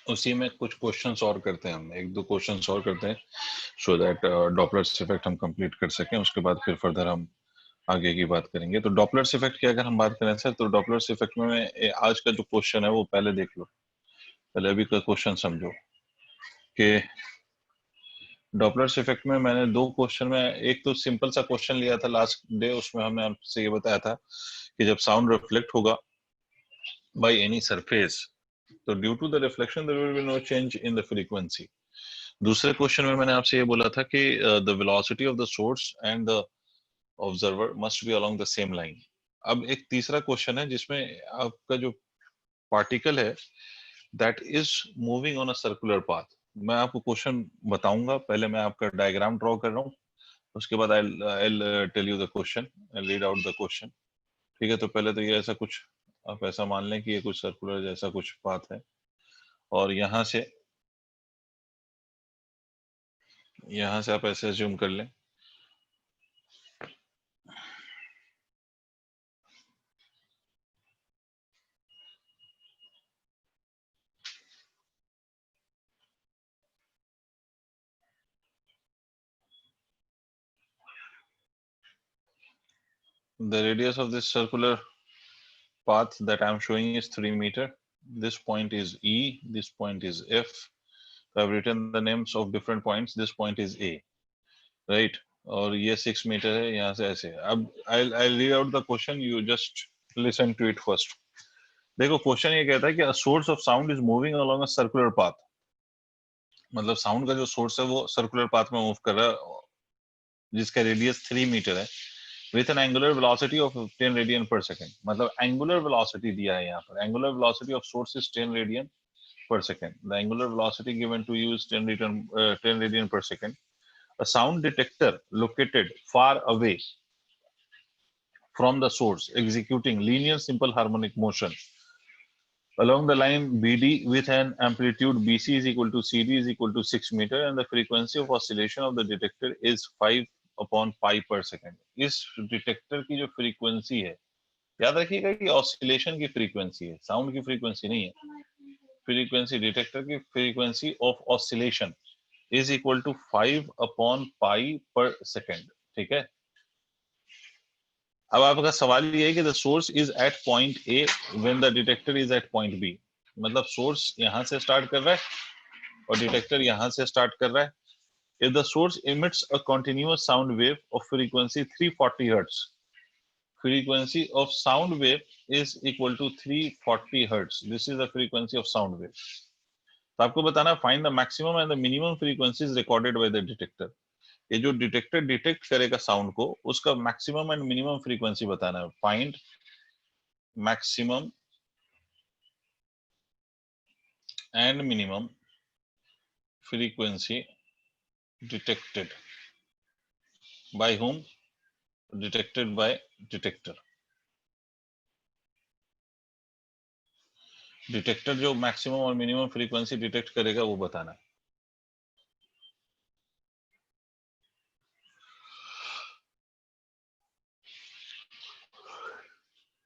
उसी में कुछ क्वेश्चंस और करते हैं, हम एक दो क्वेश्चंस और करते हैं सो दैट डॉपलर्स इफेक्ट हम कंप्लीट कर सकें। उसके बाद फिर फर्दर हम आगे की बात करेंगे। तो डॉपलर्स इफेक्ट की अगर हम बात करें सर, तो डॉपलर्स इफेक्ट में आज का जो क्वेश्चन है वो पहले देख लो, पहले अभी का क्वेश्चन समझो कि डॉपलर्स इफेक्ट में मैंने दो क्वेश्चन में, एक तो सिंपल सा क्वेश्चन लिया था लास्ट डे, उसमें हमने आपसे ये बताया था कि जब साउंड रिफ्लेक्ट होगा बाय एनी सरफेस, तो due to the reflection there will be no change in the frequency. दूसरे क्वेश्चन में मैंने आपसे ये बोला था कि the velocity of the source and the observer must be along the same line. अब एक तीसरा क्वेश्चन है जिसमें आपका जो पार्टिकल है that is moving on a circular path. मैं आपको क्वेश्चन बताऊंगा, पहले मैं आपका डायग्राम ड्रॉ कर रहा हूँ, उसके बाद I tell you the question, I read out the question. ठीक है, तो पहले तो ये ऐसा कुछ आप ऐसा मान लें कि ये कुछ सर्कुलर जैसा कुछ पाथ है, और यहाँ से आप ऐसे अज्यूम कर लें। The radius of this circular path that I'm showing is 3 meter. This point is E, this point is F. So I've written the names of different points. This point is A, right? और ये 6 metre है, यहाँ से ऐसे। अब I'll read out the question. You just listen to it first. देखो question ये कहता है कि a source of sound is moving along a circular path. मतलब साउंड का जो सोर्स है वो सर्कुलर पाथ में मूव कर रहा है, जिसका रेडियस 3 मीटर है, with an angular velocity of 10 radian per second. मतलब angular velocity दिया है यहाँ पर, angular velocity of source is 10 radian per second. The angular velocity given to you is 10 radian per second. A sound detector located far away from the source executing linear simple harmonic motion along the line BD with an amplitude BC is equal to CD is equal to 6 meter, and the frequency of oscillation of the detector is 5 upon pi per second. इस detector की जो frequency है, याद रखिएगा कि oscillation की frequency है, sound की फ्रीक्वेंसी नहीं है। फ्रीक्वेंसी डिटेक्टर की frequency of oscillation is equal to 5 upon pi per second. ठीक है, अब आपका सवाल ये है कि the source is at point A when the detector is at point B. मतलब सोर्स यहां से स्टार्ट कर रहा है और डिटेक्टर यहां से स्टार्ट कर रहा है। If the source emits a continuous sound wave of frequency 340 hertz, frequency of sound wave is equal to 340 hertz. This is the frequency of sound wave. तो आपको बताना find the maximum and the minimum frequencies recorded by the detector. ये जो detector detect करेगा sound को, उसका maximum and minimum frequency बताना है। Find maximum and minimum frequency detected by whom? Detected by detector. Detector जो मैक्सिमम और minimum frequency detect करेगा वो बताना है।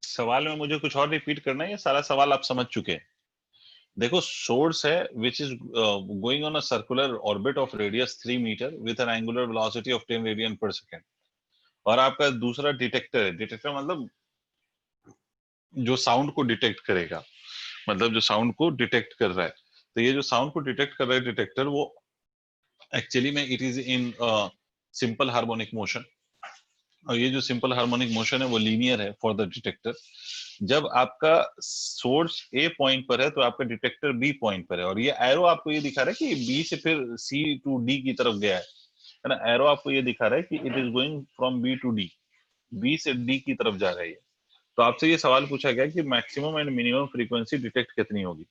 सवाल में मुझे कुछ और रिपीट करना है, ये सारा सवाल आप समझ चुके हैं। देखो सोर्स है which is going on a circular orbit of radius 3 metre with an angular velocity of 10 radian per second, और आपका दूसरा डिटेक्टर है। डिटेक्टर मतलब जो साउंड को डिटेक्ट करेगा, मतलब जो साउंड को डिटेक्ट कर रहा है। तो ये जो साउंड को डिटेक्ट कर रहा है डिटेक्टर, वो एक्चुअली में it is in simple harmonic motion, और ये जो सिंपल हार्मोनिक मोशन है वो लीनियर है फॉर द डिटेक्टर। जब आपका सोर्स ए पॉइंट पर है तो आपका डिटेक्टर बी पॉइंट पर है, और ये एरो आपको ये दिखा रहा है कि बी से फिर सी टू डी की तरफ गया है ना। एरो आपको ये दिखा रहा है कि it is going from B to D, B से डी की तरफ जा रही है। तो आपसे ये सवाल पूछा गया कि maximum and minimum frequency detect कितनी होगी।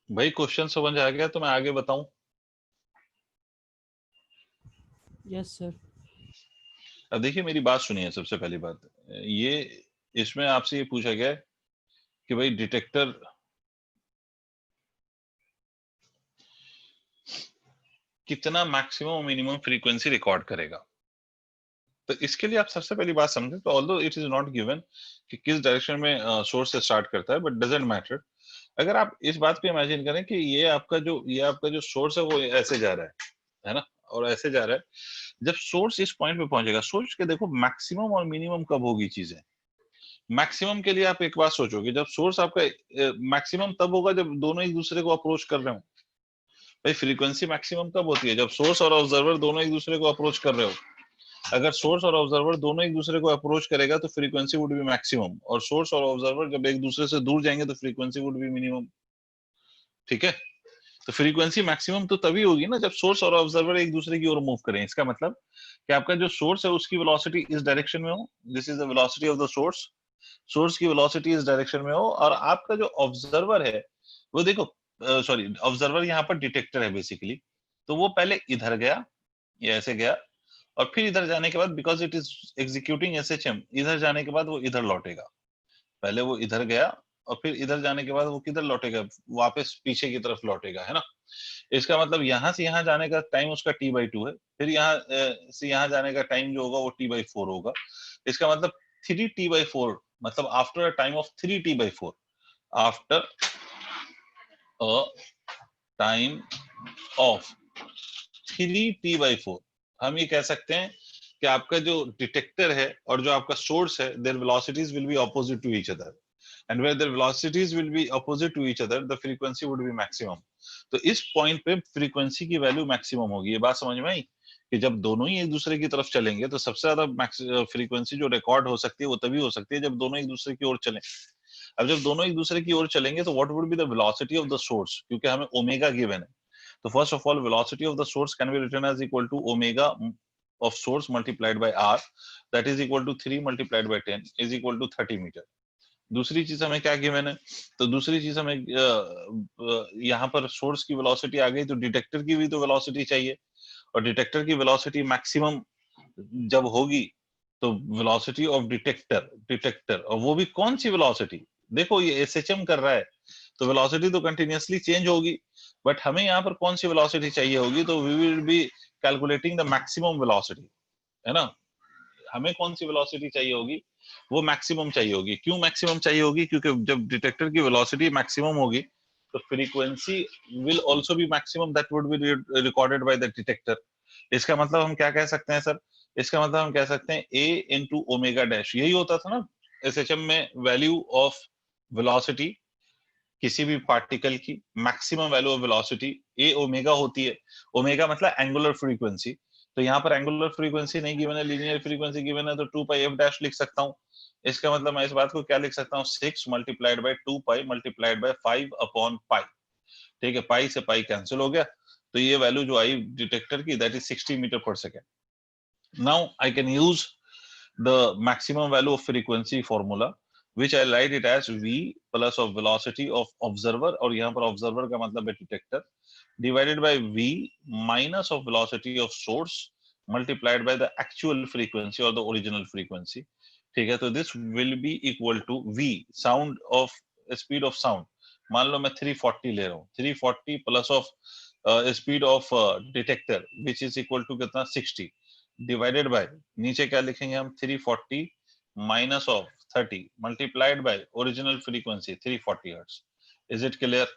भाई क्वेश्चन समझ आ गया तो मैं आगे बताऊं? Yes sir. अब देखिए मेरी बात सुनिए, सबसे पहली बात ये, इसमें आपसे ये पूछा गया है कि भाई डिटेक्टर कितना मैक्सिमम मिनिमम फ्रीक्वेंसी रिकॉर्ड करेगा। तो इसके लिए आप सबसे पहली बात समझें, तो although it is not given कि किस डायरेक्शन में सोर्स से स्टार्ट करता है, बट डजेंट मैटर। अगर आप इस बात को इमेजिन करें कि ये आपका जो सोर्स है वो ऐसे जा रहा है ना, और ऐसे जा रहा है। जब सोर्स इस पॉइंट पे पहुंचेगा, सोच के देखो मैक्सिमम और मिनिमम कब होगी चीजें। मैक्सिमम के लिए आप एक बात सोचोगे, जब सोर्स आपका मैक्सिमम तब होगा जब दोनों एक दूसरे को अप्रोच कर रहे हो। भाई फ्रीक्वेंसी मैक्सिमम कब होती है, जब सोर्स और ऑब्जर्वर दोनों एक दूसरे को अप्रोच कर रहे हो। अगर सोर्स और ऑब्जर्वर दोनों एक दूसरे को अप्रोच करेगा तो फ्रीक्वेंसी वुड बी मैक्सिमम, और सोर्स और ऑब्जर्वर जब एक दूसरे से दूर जाएंगे तो फ्रीक्वेंसी वुड बी मिनिमम। ठीक है, तो फ्रीक्वेंसी मैक्सिमम तो तभी होगी ना जब सोर्स और ऑब्जर्वर एक दूसरे की ओर मूव करें। इसका मतलब कि आपका जो सोर्स है उसकी वेलोसिटी इस डायरेक्शन में हो, this is the velocity of the source, source की वेलोसिटी इस डायरेक्शन में हो, और आपका जो ऑब्जर्वर है वो देखो, सॉरी ऑब्जर्वर यहाँ पर डिटेक्टर है बेसिकली, तो वो पहले इधर गया, ये ऐसे गया, और फिर इधर जाने के बाद because it is executing SHM, इधर जाने के बाद वो इधर लौटेगा। पहले वो इधर गया और फिर इधर जाने के बाद वो किधर लौटेगा, वापस पीछे की तरफ लौटेगा, है ना। इसका मतलब यहां से यहां जाने का टाइम उसका t/2 है, फिर यहाँ से यहाँ जाने का टाइम जो होगा वो t/4 होगा। इसका मतलब 3t/4, मतलब after a time of 3t/4, after a time of 3t/4, हम ये कह सकते हैं कि आपका जो डिटेक्टर है और जो आपका सोर्स है, there velocities will be opposite to each other, and where there velocities will be opposite to each other the frequency would be maximum. तो इस पॉइंट पे फ्रीक्वेंसी की वैल्यू मैक्सिमम होगी। ये बात समझ में आई कि जब दोनों ही एक दूसरे की तरफ चलेंगे तो सबसे ज्यादा फ्रीक्वेंसी जो रिकॉर्ड हो सकती है वो तभी हो सकती है जब दोनों एक दूसरे की ओर चलें। अब जब दोनों एक दूसरे की ओर चलेंगे तो what would be the velocity of the source, क्योंकि हमें ओमेगा गिवन है। तो first of all, velocity of the source can be written as equal to omega of source multiplied by r, that is equal to 3 multiplied by 10 is equal to 30 मीटर। दूसरी चीज हमें क्या given है, तो दूसरी चीज हमें यहाँ पर सोर्स की वेलोसिटी आ गई, तो डिटेक्टर की भी तो वेलोसिटी चाहिए, और डिटेक्टर की वेलोसिटी मैक्सिमम जब होगी तो वेलोसिटी ऑफ डिटेक्टर, डिटेक्टर, और वो भी कौन सी वेलोसिटी, देखो ये एसएचएम कर रहा है तो वेलोसिटी तो कंटिन्यूअसली चेंज होगी, बट हमें यहाँ पर कौन सी वेलोसिटी चाहिए होगी, तो we will be calculating the maximum velocity, है ना। हमें कौन सी वेलोसिटी चाहिए होगी, वो मैक्सिमम चाहिए होगी। क्यों मैक्सिमम चाहिए होगी, क्योंकि जब डिटेक्टर की वेलोसिटी मैक्सिमम होगी तो frequency will also be maximum, that would be recorded by the detector. इसका मतलब हम क्या कह सकते हैं सर, इसका मतलब हम कह सकते हैं a इंटू ओमेगा डैश, यही होता था ना एसएचएम में, वैल्यू ऑफ वेलोसिटी किसी भी पार्टिकल की, maximum value of velocity A omega होती है। ओमेगा मतलब एंगुलर फ्रीक्वेंसी, तो यहाँ पर एंगुलर फ्रीक्वेंसी नहीं गिवन है, लीनियर फ्रीक्वेंसी गिवन है, तो 2πf' लिख सकता हूँ। इसका मतलब मैं इस बात को क्या लिख सकता हूँ, 6 मल्टीप्लाइड बाई 2π मल्टीप्लाइड बाई 5/π। ठीक है, पाई से पाई कैंसिल हो गया, तो ये वैल्यू जो आई डिटेक्टर की, that is 60 metre per second. Now I can use the maximum value of frequency formula, which I write it as v plus of velocity of observer, और यहाँ पर observer का मतलब है detector, divided by v minus of velocity of source multiplied by the actual frequency or the original frequency। ठीक है, तो this will be equal to v sound of speed of sound, मान लो मैं 340 ले रहा हूँ, 340 plus of speed of detector which is equal to कितना 60, divided bye, नीचे क्या लिखेंगे हम, 340 minus of 30 multiplied by original frequency 340 hertz. Is it clear.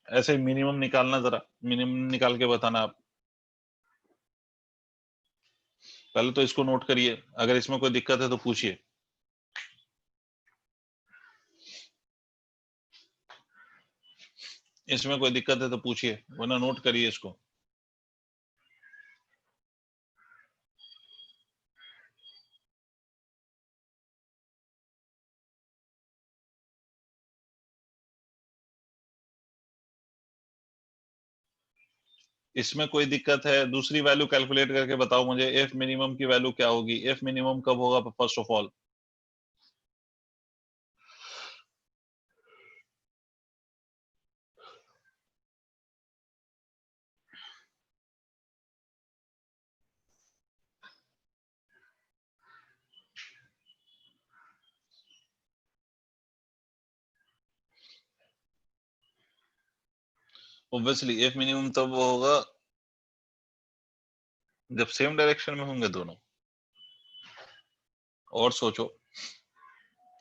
ऐसे मिनिमम निकालना, जरा मिनिमम निकाल के बताना आप। पहले तो इसको नोट करिए, अगर इसमें कोई दिक्कत है तो पूछिए। इसमें कोई दिक्कत है तो पूछिए, वरना नोट करिए इसको। इसमें कोई दिक्कत है, दूसरी वैल्यू कैलकुलेट करके बताओ मुझे, एफ मिनिमम की वैल्यू क्या होगी, एफ मिनिमम कब होगा first of all. Obviously F minimum तब होगा जब सेम डायरेक्शन में होंगे दोनों। और सोचो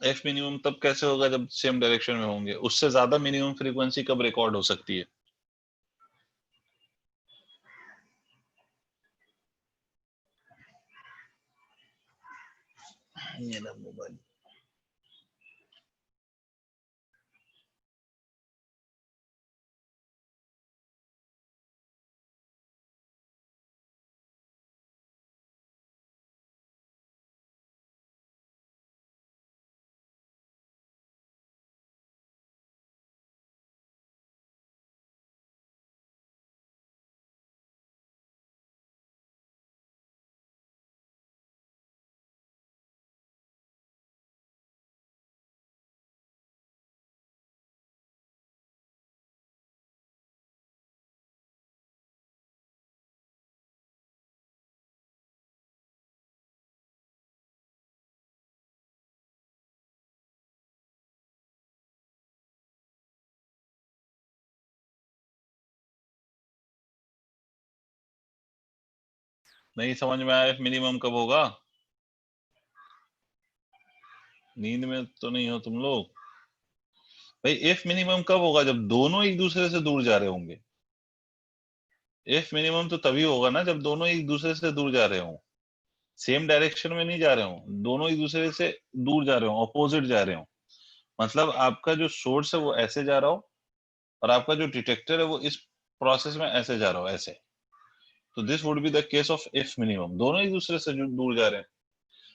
एफ मिनिमम तब कैसे होगा जब सेम डायरेक्शन में होंगे, उससे ज्यादा मिनिमम फ्रीक्वेंसी कब रिकॉर्ड हो सकती है? ये ना मोबाइल। नहीं समझ में आया एफ मिनिमम कब होगा? नींद में तो नहीं हो तुम लोग? भाई एफ मिनिमम कब होगा जब दोनों एक दूसरे से दूर जा रहे होंगे। एफ मिनिमम तो तभी होगा ना जब दोनों एक दूसरे से दूर जा रहे हों, सेम डायरेक्शन में नहीं जा रहे हों, दोनों एक दूसरे से दूर जा रहे हों, ऑपोजिट जा रहे हों। मतलब आपका जो सोर्स है वो ऐसे जा रहा हो और आपका जो डिटेक्टर है वो इस प्रोसेस में ऐसे जा रहा हो, ऐसे। तो this would be the case of F minimum, दोनों एक दूसरे से दूर जा रहे हैं।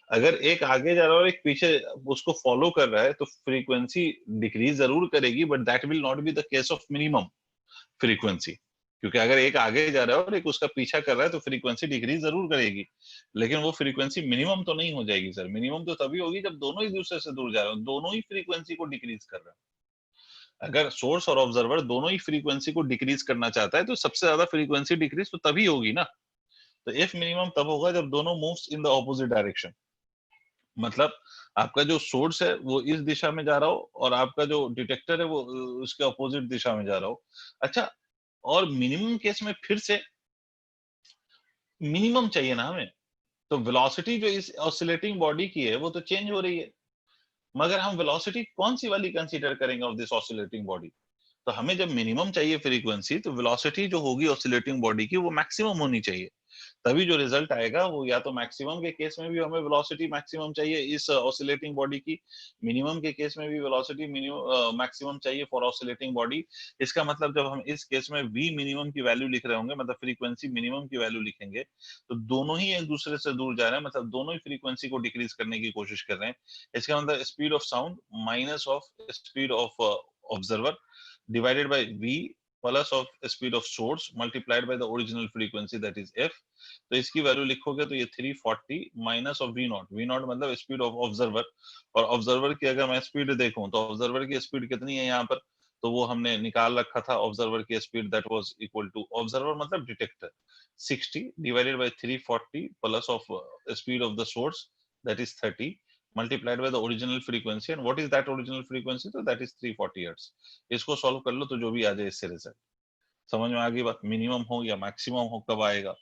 अगर एक आगे जा रहा है और एक पीछे उसको फॉलो कर रहा है तो फ्रीक्वेंसी डिक्रीज जरूर करेगी, but that will not be the case of minimum frequency. क्योंकि अगर एक आगे जा रहा है और एक उसका पीछा कर रहा है तो फ्रीक्वेंसी डिक्रीज जरूर करेगी, लेकिन वो फ्रीक्वेंसी मिनिमम तो नहीं हो जाएगी सर। मिनिमम तो तभी होगी जब दोनों एक दूसरे से दूर जा रहे हो, दोनों ही फ्रीक्वेंसी को डिक्रीज कर रहे हैं। अगर सोर्स और ऑब्जर्वर दोनों ही फ्रीक्वेंसी को डिक्रीज करना चाहता है तो सबसे ज्यादा फ्रीक्वेंसी डिक्रीज तो तभी होगी ना। तो एफ मिनिमम तब होगा जब दोनों moves in the opposite direction. मतलब आपका जो सोर्स है वो इस दिशा में जा रहा हो और आपका जो डिटेक्टर है वो उसके अपोजिट दिशा में जा रहा हो। अच्छा, और मिनिमम केस में फिर से मिनिमम चाहिए ना हमें, तो वेलोसिटी जो इस ऑसिलेटिंग बॉडी की है वो तो चेंज हो रही है, मगर हम वेलोसिटी कौन सी वाली कंसीडर करेंगे ऑफ दिस ऑसिलेटिंग बॉडी? तो हमें जब मिनिमम चाहिए फ्रीक्वेंसी तो वेलोसिटी जो होगी ऑसिलेटिंग बॉडी की वो मैक्सिमम होनी चाहिए। तभी जो रिजल्ट आएगा वो या तो मैक्सिमम के केस में भी हमें वेलोसिटी मैक्सिमम चाहिए इस ऑसिलेटिंग बॉडी की, मिनिमम के केस में भी वेलोसिटी मिनिमम मैक्सिमम चाहिए फॉर ऑसिलेटिंग बॉडी। इसका मतलब जब हम इस केस में वी मिनिमम की वैल्यू लिख रहे होंगे, मतलब फ्रीक्वेंसी मिनिमम की वैल्यू लिखेंगे, तो दोनों ही एक दूसरे से दूर जा रहे हैं, मतलब दोनों ही फ्रीक्वेंसी को डिक्रीज करने की कोशिश कर रहे हैं। इसका मतलब speed of sound minus of speed of observer divided by v plus of speed of source multiplied by the original frequency that is f। तो इसकी वैल्यू लिखोगे तो ये 340 माइनस ऑफ वी नॉट मतलब स्पीड ऑफ ऑब्जर्वर। और observer की अगर मैं स्पीड देखूं तो ऑब्जर्वर की स्पीड कितनी है यहाँ पर, तो वो हमने निकाल रखा था ऑब्जर्वर की speed, that was equal to observer मतलब detector 60 divided by 340 plus of speed of the source that is 30 multiplied by the original frequency, and what is that original frequency? तो that is 340 hertz। इसको solve कर लो तो जो भी आ जाए इससे result. समझ में आ गई बात? मिनिमम हो या मैक्सिमम हो कब आएगा?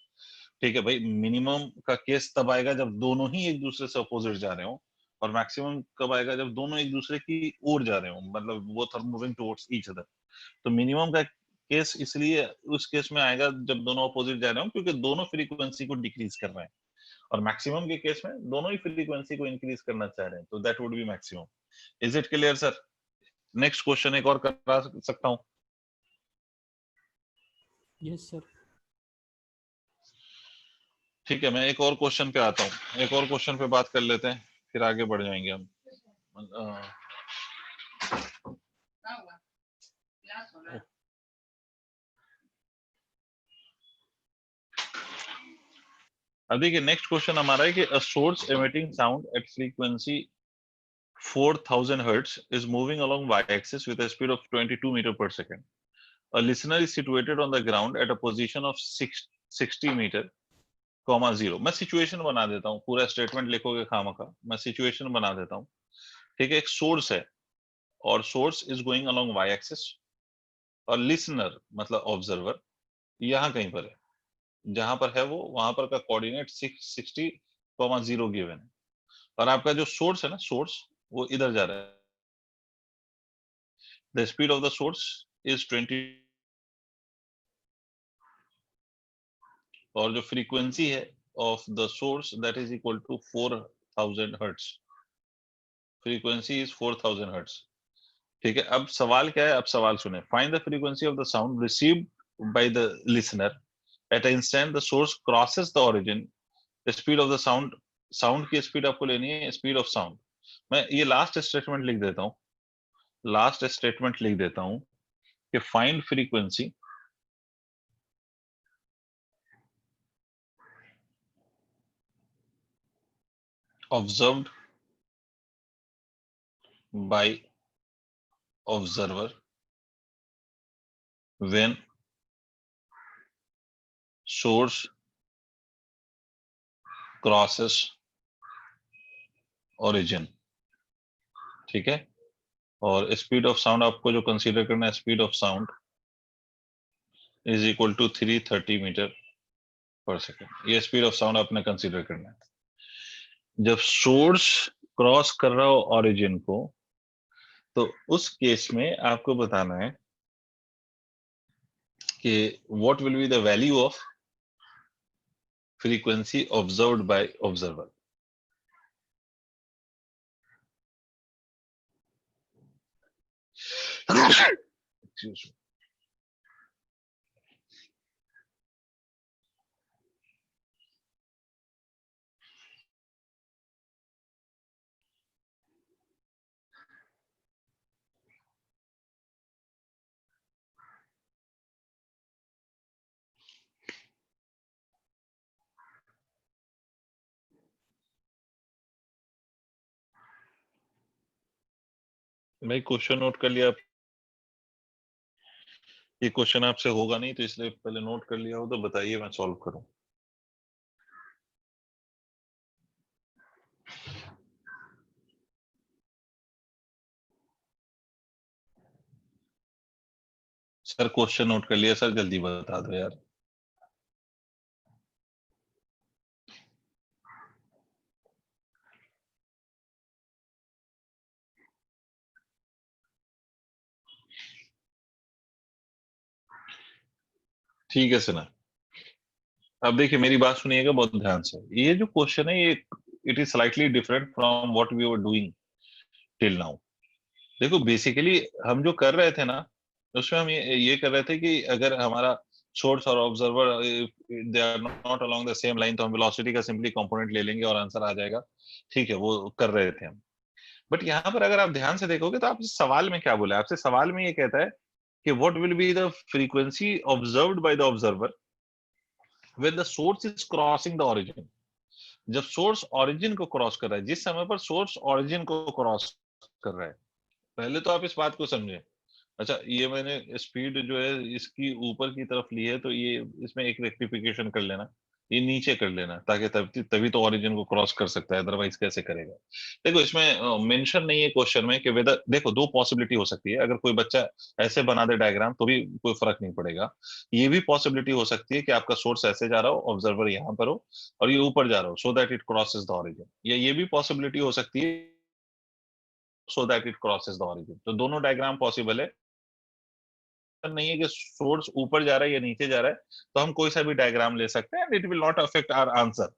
ठीक है भाई, मिनिमम का केस तब आएगा जब दोनों ही एक दूसरे से अपोजिट जा रहे हो, और मैक्सिमम कब आएगा जब दोनों एक दूसरे की ओर जा रहे हो, मतलब वो are moving towards each other. तो मिनिमम का केस इसलिए उस केस में आएगा जब दोनों अपोजिट जा रहे हो, क्योंकि दोनों फ्रीक्वेंसी को डिक्रीज कर रहे हैं। और मैक्सिमम के केस में दोनों ही फ्रीक्वेंसी को इंक्रीज करना चाह रहे हैं, तो that would be maximum. Is it clear sir? Next question एक और करा सकता हूँ? Yes sir. ठीक है, मैं एक और क्वेश्चन पे आता हूँ, एक और क्वेश्चन पे बात कर लेते हैं, फिर आगे बढ़ जाएंगे हम। अब देखिए नेक्स्ट क्वेश्चन हमारा है कि a source emitting sound eight frequency 4000 hertz is moving along y-axis with a speed of 22 meter per second. A listener is situated on the ground at a position of 60 meter, comma 0। मैं situation बना देता हूँ, पूरा statement लिखोगे खामखा, मैं situation बना देता हूँ। ठीक है, एक सोर्स है और source is going along Y axis और लिसनर मतलब ऑब्जर्वर यहाँ कहीं पर है, जहां पर है वो वहां पर का कोऑर्डिनेट 660,0 गिवन है, और आपका जो सोर्स है ना, सोर्स वो इधर जा रहा है। The speed of the source is 20, और जो फ्रीक्वेंसी है of the source that is equal to 4000 hertz. Frequency is 4000 hertz. ठीक है, अब सवाल क्या है, अब सवाल सुने। Find the frequency of the sound received by the listener at a instant the source crosses the origin. Speed of the sound, sound की स्पीड आपको लेनी है, स्पीड ऑफ साउंड। मैं ये लास्ट स्टेटमेंट लिख देता हूँ, लास्ट स्टेटमेंट लिख देता हूँ कि find frequency observed bye observer when source crosses origin. ठीक है, और स्पीड ऑफ साउंड आपको जो कंसीडर करना है, speed of sound is equal to 330 metre per second. ये स्पीड ऑफ साउंड आपने कंसीडर करना है। जब सोर्स क्रॉस कर रहा हो ओरिजिन को, तो उस केस में आपको बताना है कि what will be the value of frequency observed bye observer. भाई क्वेश्चन नोट कर लिया? ये क्वेश्चन आपसे होगा नहीं, तो इसलिए पहले नोट कर लिया हो तो बताइए, मैं सॉल्व करूं। सर क्वेश्चन नोट कर लिया सर, जल्दी बता दो यार। ठीक है सर। अब देखिए मेरी बात सुनिएगा बहुत ध्यान से। ये जो क्वेश्चन है, ये it is slightly different from what we were doing till now. देखो बेसिकली हम जो कर रहे थे ना, उसमें हम ये कर रहे थे कि अगर हमारा सोर्स और observer they are not along the same line, तो हम वेलोसिटी का सिंपली कंपोनेंट ले लेंगे और आंसर आ जाएगा। ठीक है, वो कर रहे थे हम। बट यहाँ पर अगर आप ध्यान से देखोगे तो आप सवाल में क्या बोले, आपसे सवाल में ये कहता है कि what will be the frequency observed by the observer when the source is crossing the origin. जब सोर्स ओरिजिन को क्रॉस कर रहा है, जिस समय पर सोर्स ओरिजिन को क्रॉस कर रहा है, पहले तो आप इस बात को समझे। अच्छा, ये मैंने स्पीड जो है इसकी ऊपर की तरफ ली है, तो ये इसमें एक रेक्टिफिकेशन कर लेना, ये नीचे कर लेना, ताकि तभी तभी तो ओरिजिन को क्रॉस कर सकता है, अदरवाइज कैसे करेगा। देखो इसमें मेंशन नहीं है क्वेश्चन में कि वेदर, देखो दो पॉसिबिलिटी हो सकती है। अगर कोई बच्चा ऐसे बना दे डायग्राम तो भी कोई फर्क नहीं पड़ेगा। ये भी पॉसिबिलिटी हो सकती है कि आपका सोर्स ऐसे जा रहा हो, ऑब्जर्वर यहाँ पर हो, और ये ऊपर जा रहा हो, so that it crosses the origin. या ये भी पॉसिबिलिटी हो सकती है so that it crosses the origin. तो दोनों डायग्राम पॉसिबल है। नहीं है कि सोर्स ऊपर जा रहा है या नीचे जा रहा है, तो हम कोई सा भी डायग्राम ले सकते हैं, it will not affect our answer.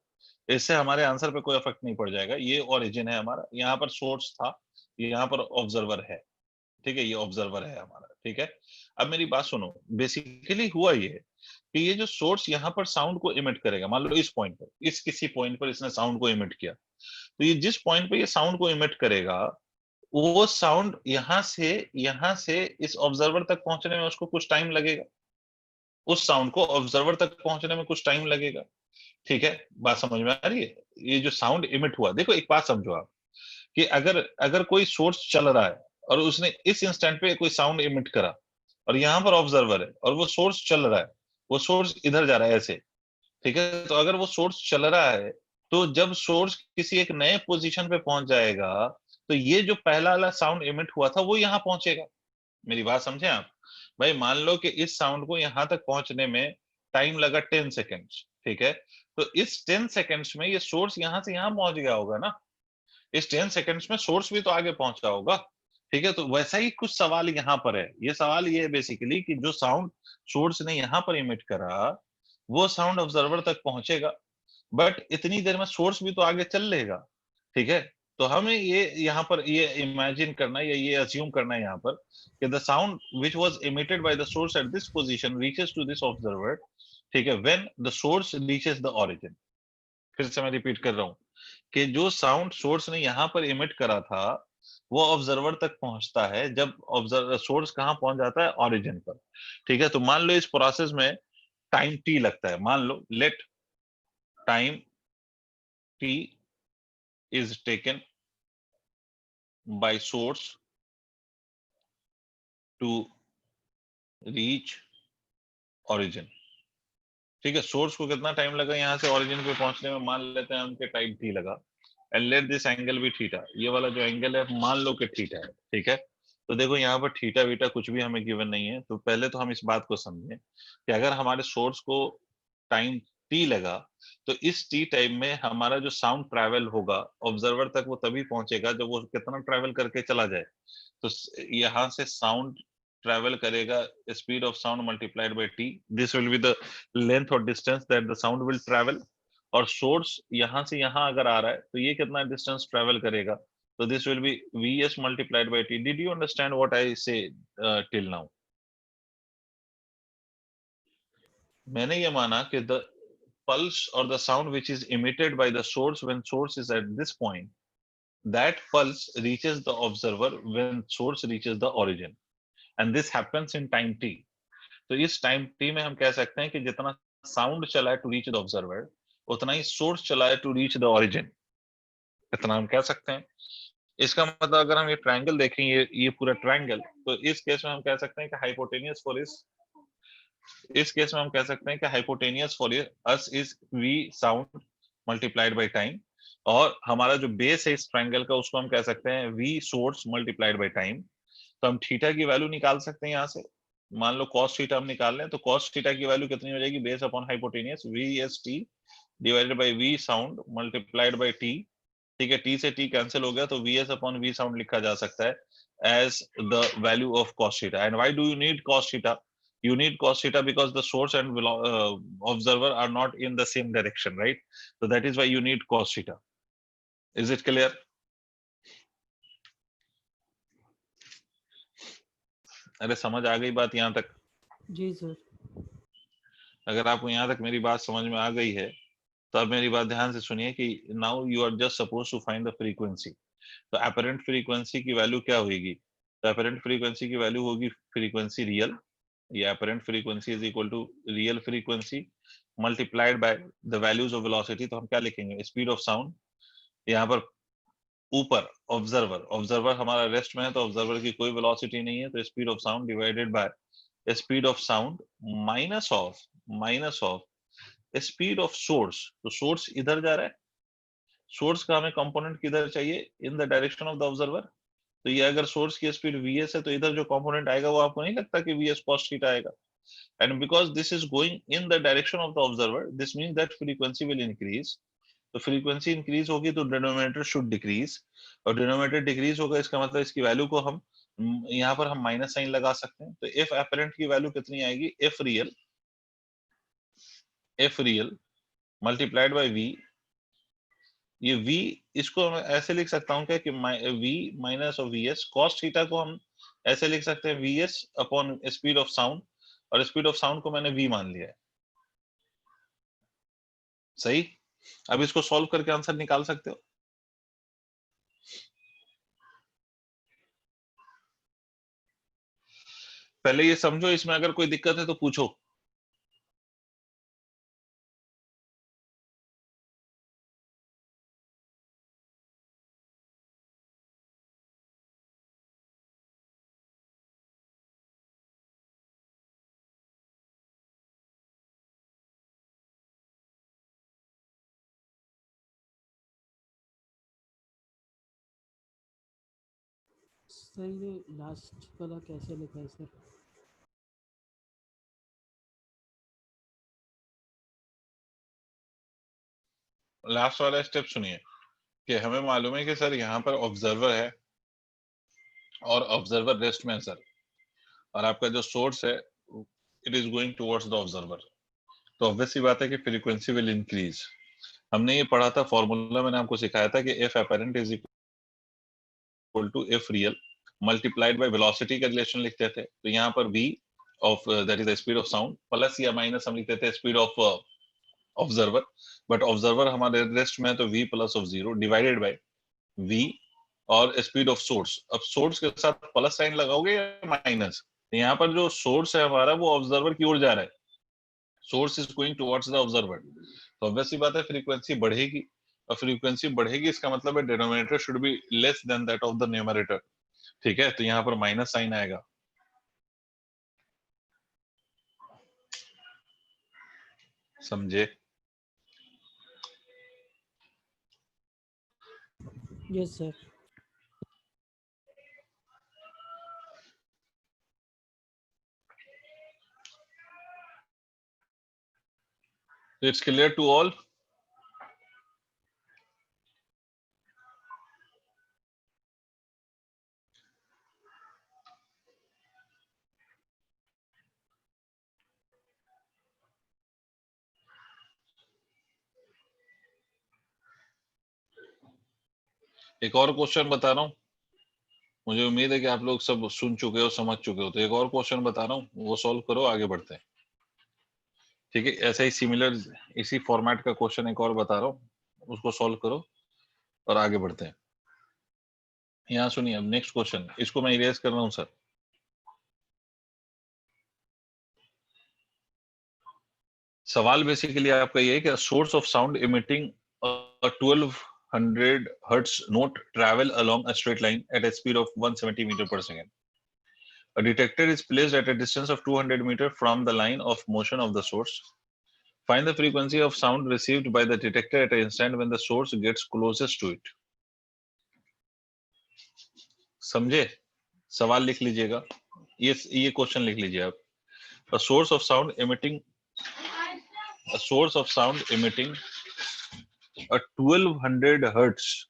इससे हमारे आंसर पे कोई इफेक्ट नहीं पड़ जाएगा। ये ओरिजिन है हमारा, यहाँ पर सोर्स था, यहाँ पर ऑब्जर्वर है। ठीक है, ये ऑब्जर्वर है हमारा। ठीक है, अब मेरी बात सुनो। बेसिकली हुआ ये है कि ये जो सोर्स यहाँ पर साउंड को इमिट करेगा, मान लो इस पॉइंट पर, इस किसी पॉइंट पर इसने साउंड को इमिट किया, तो ये जिस पॉइंट पर ये साउंड को इमिट करेगा, वो साउंड यहाँ से इस ऑब्जर्वर तक पहुंचने में उसको कुछ टाइम लगेगा। उस साउंड को ऑब्जर्वर तक पहुंचने में कुछ टाइम लगेगा। ठीक है, बात समझ में आ रही है? ये जो साउंड इमिट हुआ, देखो एक बात समझो आप, कि अगर अगर कोई सोर्स चल रहा है और उसने इस इंस्टेंट पे कोई साउंड इमिट करा, और यहाँ पर ऑब्जर्वर है और वो सोर्स चल रहा है, वो सोर्स इधर जा रहा है ऐसे। ठीक है, तो अगर वो सोर्स चल रहा है, तो जब सोर्स किसी एक नए पोजीशन पे पहुंच जाएगा, तो ये जो पहला वाला साउंड इमिट हुआ था वो यहाँ पहुंचेगा। मेरी बात समझे आप? भाई मान लो कि इस साउंड को यहां तक पहुंचने में टाइम लगा 10 सेकेंड्स, ठीक है, तो इस 10 सेकेंड्स में ये सोर्स यहां से यहां पहुंच गया होगा ना, इस 10 सेकेंड्स में सोर्स भी तो आगे पहुंचा होगा, ठीक है। तो वैसा ही कुछ सवाल यहाँ पर है। ये सवाल ये है बेसिकली कि जो साउंड सोर्स ने यहाँ पर इमिट करा वो साउंड ऑब्जर्वर तक पहुंचेगा, बट इतनी देर में सोर्स भी तो आगे चल लेगा, ठीक है। तो हमें ये यहाँ पर ये इमेजिन करना या ये अज्यूम करना है यहाँ पर कि the sound which was emitted by the source at this position reaches to this observer, ठीक है, when the source reaches the origin. फिर से मैं रिपीट कर रहा हूँ कि जो साउंड सोर्स ने यहाँ पर इमिट करा था वो ऑब्जर्वर तक पहुंचता है जब ऑब्जर्वर सोर्स कहाँ पहुंच जाता है, ओरिजिन पर, ठीक है। तो मान लो इस प्रोसेस में टाइम टी लगता है, मान लो let time T is taken by source to reach origin, ठीक है। सोर्स को कितना टाइम लगा यहाँ से ओरिजिन पे पहुंचने में, मान लेते हैं उनके टाइम टी लगा, एंड लेट दिस एंगल भी थीटा, ये वाला जो एंगल है मान लो कि थीटा है, ठीक है। तो देखो यहाँ पर थीटा वीटा कुछ भी हमें गिवन नहीं है, तो पहले तो हम इस बात को समझें कि अगर हमारे सोर्स को टाइम टी लगा तो इस टी टाइम में हमारा जो साउंड ट्रैवल होगा ऑब्जर्वर तक वो तभी पहुंचेगा जब वो कितना ट्रैवल करके चला जाए। तो यहाँ से साउंड ट्रैवल करेगा, speed of sound multiplied by T, this will be the length और distance that the sound will travel. और सोर्स यहाँ से यहाँ अगर आ रहा है तो ये कितना डिस्टेंस ट्रैवल करेगा, तो this will B V S multiplied by T. Did you understand what I से टिल नाउ? मैंने ये माना कि the pulse or the sound which is emitted by the source when source is at this point, that pulse reaches the observer when source reaches the origin, and this happens in time t। तो इस time T में हम कह सकते हैं कि जितना sound चला है टू रीच द ऑब्जर्वर उतना ही सोर्स चला है टू रीच द ओरिजिन, इतना हम कह सकते हैं। इसका मतलब अगर हम ये ट्रायंगल देखें, ये पूरा ट्रायंगल, तो इस केस में हम कह सकते हैं कि हाइपोटेनियस फॉर इस केस में हम कह सकते हैं कि hypotenuse for us is V sound multiplied by time, और हमारा जो बेस है इस ट्रायंगल का उसको हम कह सकते हैं V source multiplied by time. तो हम थीटा की वैल्यू निकाल सकते हैं यहाँ से, मान लो cos थीटा हम निकाल लें तो cos थीटा की वैल्यू कितनी हो जाएगी, base upon hypotenuse V S T divided by V sound multiplied by T, ठीक है। टी से टी कैंसिल हो गया तो V S upon V sound लिखा जा सकता है as the value of cos theta. And why do you need cos theta? You need cos theta because the source and observer are not in the same direction, right? So that is why you need cos theta. Is it clear? अरे समझ आ गई बात यहाँ तक? जी sir. अगर आपको यहाँ तक मेरी बात समझ में आ गई है तो अब मेरी बात ध्यान से सुनिए कि now you are just suppose to find the frequency. तो अपेरेंट फ्रीक्वेंसी की वैल्यू क्या होगी? तो अपेरेंट फ्रीक्वेंसी की वैल्यू होगी फ्रीक्वेंसी रियल, ये apparent frequency is equal to real frequency multiplied by the values of velocity. तो हम क्या लिखेंगे, स्पीड ऑफ साउंड, यहाँ पर ऊपर ऑब्जर्वर, ऑब्जर्वर हमारा रेस्ट में है तो ऑब्जर्वर की कोई वेलोसिटी नहीं है, तो speed of sound divided by speed of sound minus of speed of source. तो सोर्स इधर जा रहा है, सोर्स का हमें कंपोनेंट किधर चाहिए, in the direction of the observer. तो ये अगर सोर्स की स्पीड वीएस है तो इधर जो कंपोनेंट आएगा वो आपको नहीं लगता कि वीएस cos थीटा आएगा? And because this is going in the direction of the observer this means that frequency will increase. तो फ्रीक्वेंसी इंक्रीज होगी तो डिनोमिनेटर शुड डिक्रीज, और डिनोमिनेटर डिक्रीज होगा इसका मतलब इसकी वैल्यू को हम यहाँ पर हम माइनस साइन लगा सकते हैं। तो एफ एपरेंट की वैल्यू कितनी आएगी, F real multiplied by V. ये v इसको मैं ऐसे लिख सकता हूँ क्या कि v minus of V S, cos theta को हम ऐसे लिख सकते हैं we S upon speed of sound, और स्पीड ऑफ साउंड को मैंने v मान लिया है, सही। अब इसको सॉल्व करके आंसर निकाल सकते हो। पहले ये समझो, इसमें अगर कोई दिक्कत है तो पूछो। सर ये लास्ट वाला कैसे लिखा है सर? लास्ट वाला स्टेप सुनिए कि हमें मालूम है कि सर यहाँ पर ऑब्जर्वर है और ऑब्जर्वर रेस्ट में है सर, और आपका जो सोर्स है it is going towards the observer, तो ऑब्वियस सी बात है कि फ्रीक्वेंसी विल इंक्रीज। हमने ये पढ़ा था, फॉर्मूला मैंने आपको सिखाया था कि F apparent is equal to F real multiplied by velocity का रिलेशन लिखते थे, तो यहाँ पर v of that is the speed of sound plus या माइनस हम लिखते थे speed of observer, but observer हमारे रेस्ट में है तो v plus of 0 divided by v और स्पीड ऑफ सोर्स। अब सोर्स के साथ प्लस साइन लगाओगे या माइनस, यहाँ पर जो सोर्स है हमारा वो ऑब्जर्वर की ओर जा रहा है, source is going towards the observer, तो ऑब्वियस सी बात है फ्रीक्वेंसी बढ़ेगी, और फ्रीक्वेंसी बढ़ेगी इसका मतलब है denominator should be less than that of the numerator. ठीक है, तो यहाँ पर माइनस साइन आएगा। समझे? Yes sir. It's clear to all? एक और क्वेश्चन बता रहा हूँ, मुझे उम्मीद है कि आप लोग सब सुन चुके हो, समझ चुके हो, तो एक और क्वेश्चन बता रहा हूँ, वो सॉल्व करो, आगे बढ़ते हैं। ठीक है, ऐसा ही सिमिलर इसी फॉर्मेट का क्वेश्चन एक और बता रहा हूँ, उसको सॉल्व करो और आगे बढ़ते हैं। यहाँ सुनिए, अब नेक्स्ट क्वेश्चन, इसको मैं इरेज कर रहा हूँ सर। सवाल बेसिकली आपका ये है कि source of sound emitting 1200 hertz note travel along a straight line at a speed of 170 meter per second. A detector is placed at a distance of 200 meter from the line of motion of the source. Find the frequency of sound received by the detector at an instant when the source gets closest to it. समझे? सवाल लिख लीजिएगा, ये question लिख लीजिए आप। A source of sound emitting a 1200 hertz,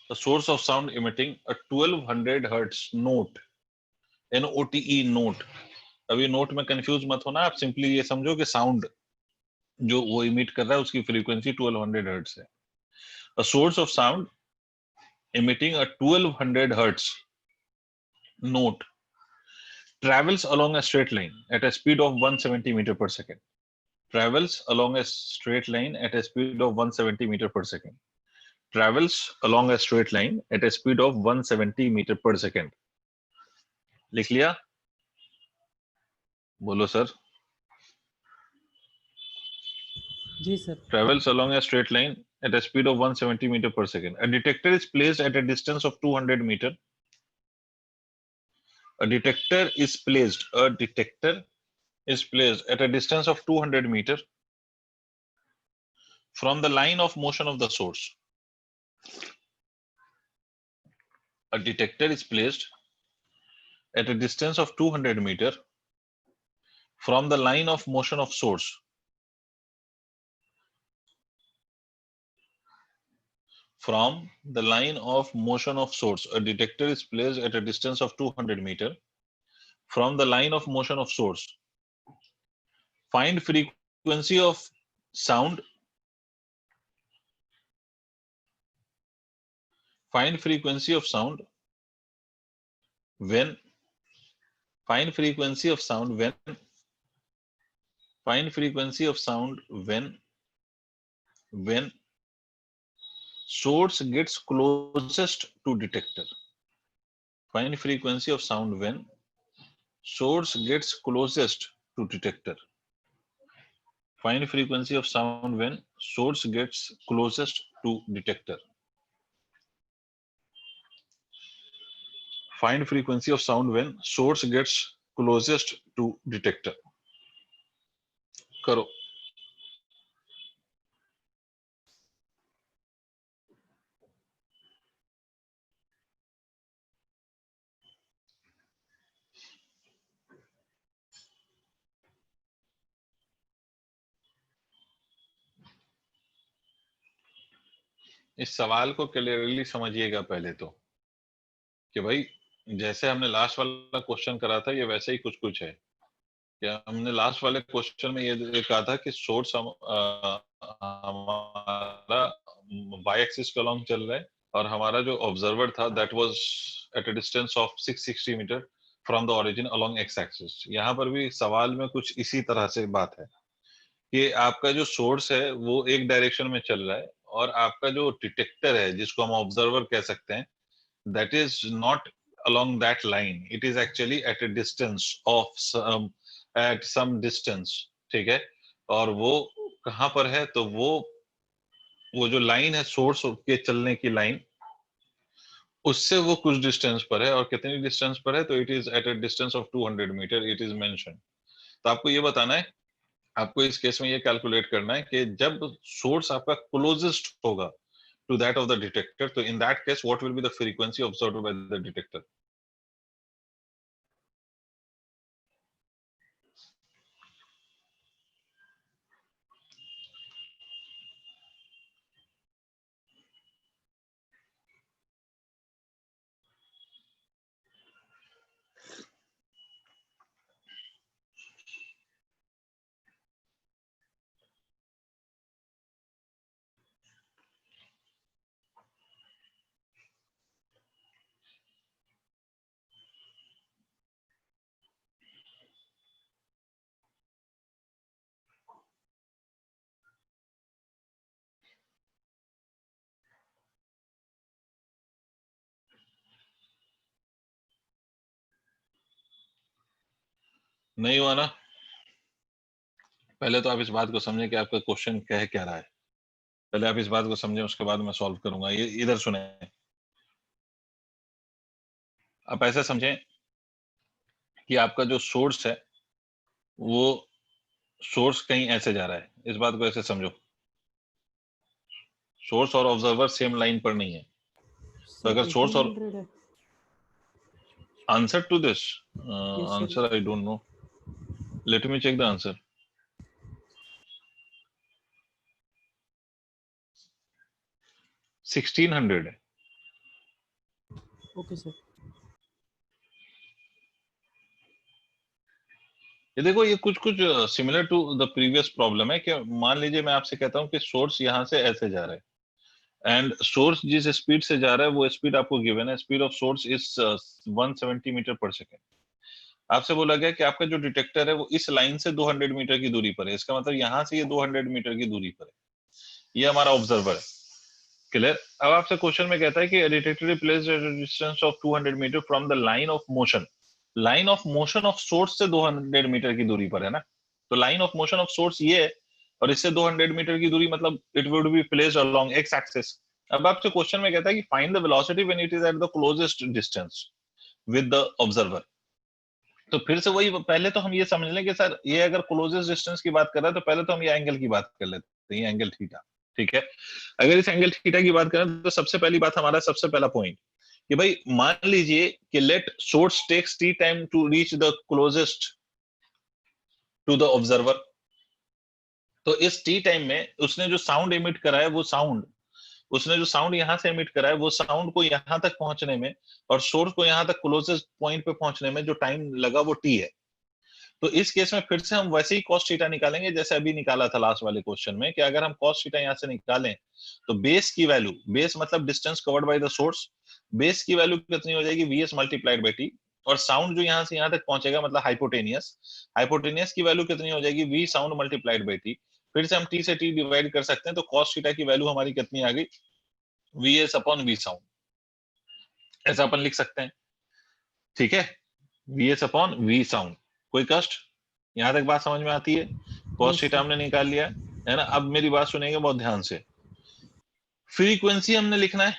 a source of sound emitting a 1200 hertz note, NOTE note। अभी note में कंफ्यूज मत होना, आप सिंपली ये समझो कि साउंड जो वो इमिट कर रहा है उसकी फ्रीक्वेंसी 1200 हर्ट्ज है। A source of sound emitting a 1200 hertz note travels along a straight line at a speed of 170 meter per second. Travels along a straight line at a speed of 170 meter per second. Travels along a straight line at a speed of 170 meter per second. लिख लिया? बोलो sir. जी sir. Travels along a straight line at a speed of 170 meter per second. A detector is placed at a distance of 200 meter. A detector is placed at a distance of 200 meter from the line of motion of the source. A detector is placed at a distance of 200 meter from the line of motion of source. From the line of motion of source, a detector is placed at a distance of 200 meter from the line of motion of source. Find frequency of sound. Find frequency of sound when. Find frequency of sound when. Find frequency of sound when source gets closest to detector. Find frequency of sound when source gets closest to detector. Find frequency of sound when source gets closest to detector. Find frequency of sound when source gets closest to detector. करो। इस सवाल को clearly समझिएगा पहले तो, कि भाई जैसे हमने लास्ट वाला क्वेश्चन करा था ये वैसे ही कुछ कुछ है। क्या हमने लास्ट वाले क्वेश्चन में ये कहा था कि सोर्स हमारा y एक्सिस के अलॉन्ग चल रहा है और हमारा जो ऑब्जर्वर था that was at a distance of 660 metre from the origin along x axis. यहाँ पर भी सवाल में कुछ इसी तरह से बात है कि आपका जो सोर्स है वो एक डायरेक्शन में चल रहा है और आपका जो डिटेक्टर है जिसको हम ऑब्जर्वर कह सकते हैं that is not along that line, it is actually at a distance of at some distance, ठीक है। और वो कहाँ पर है, तो वो जो लाइन है सोर्स के चलने की लाइन, उससे वो कुछ डिस्टेंस पर है। और कितनी डिस्टेंस पर है, तो it is at a distance of 200 metre it is mention. तो आपको ये बताना है, आपको इस केस में ये कैलकुलेट करना है कि जब सोर्स आपका क्लोजेस्ट होगा to that of the detector, so in that case what will be the frequency observed by the detector? नहीं हुआ ना? पहले तो आप इस बात को समझें कि आपका क्वेश्चन कह क्या रहा है। पहले आप इस बात को समझें, उसके बाद मैं सॉल्व करूंगा। ये इधर सुने, आप ऐसे समझें कि आपका जो सोर्स है वो सोर्स कहीं ऐसे जा रहा है। इस बात को ऐसे समझो, सोर्स और ऑब्जर्वर सेम लाइन पर नहीं है। तो सर अगर सोर्स और 1800 है। Answer to this yes sir. Answer I don't know, let me check the answer. 1600 है। Okay sir. ये देखो, ये कुछ कुछ similar to the previous problem है कि मान लीजिए मैं आपसे कहता हूं कि सोर्स यहां से ऐसे जा रहा है एंड सोर्स जिस स्पीड से जा रहा है वो स्पीड आपको गिवन है, speed of source is 170 metre per second. आपसे बोला गया कि आपका जो डिटेक्टर है वो इस लाइन से 200 मीटर की दूरी पर है। इसका मतलब यहां से ये 200 मीटर की दूरी पर है। ये हमारा ऑब्जर्वर है। क्लियर? अब आपसे क्वेश्चन में कहता है कि detector placed at a distance of 200 metre from the line of motion. Line of motion of source से 200 मीटर की दूरी पर है ना। तो line of motion of source ये है और इससे 200 मीटर की दूरी, मतलब it would be placed along X axis. अब आपसे क्वेश्चन में कहता है कि find the velocity when it is at the closest distance with the observer. तो फिर से वही, पहले तो हम ये समझ लें कि सर ये अगर क्लोजेस्ट डिस्टेंस की बात कर रहा है तो पहले तो हम ये एंगल की बात कर लेते हैं, ये एंगल थीटा। ठीक है, अगर इस एंगल थीटा की बात करें तो सबसे पहली बात, हमारा सबसे पहला पॉइंट कि भाई मान लीजिए कि let source takes T time to reach the closest to the observer. तो इस टी टाइम में उसने जो साउंड एमिट करा है, वो साउंड, उसने जो साउंड यहां से एमिट करा है वो साउंड को यहां तक पहुंचने में और सोर्स को यहां तक क्लोजेस्ट पॉइंट पे पहुंचने में जो टाइम लगा वो टी है। तो इस केस में फिर से हम वैसे ही कॉस थीटा निकालेंगे जैसे अभी निकाला था लास्ट वाले क्वेश्चन में, कि अगर हम कॉस थीटा यहां से निकालें तो बेस की वैल्यू, बेस मतलब distance covered by the source, base की वैल्यू कितनी हो जाएगी, वीएस मल्टीप्लाइड बाय टी। और साउंड जो यहां से यहां तक पहुंचेगा मतलब हाइपोटेनियस, हाइपोटेनियस की वैल्यू कितनी हो जाएगी, V sound multiplied by T. फिर से हम टी से टी डिवाइड कर सकते हैं, तो कॉस थीटा की वैल्यू हमारी कितनी आ गई, V S upon V sound, ऐसा अपन लिख सकते हैं। ठीक है, V S upon V sound. कोई कष्ट? यहां तक बात समझ में आती है? Cos yes theta sir. हमने निकाल लिया है ना। अब मेरी बात सुनेंगे बहुत ध्यान से। फ्रीक्वेंसी हमने लिखना है,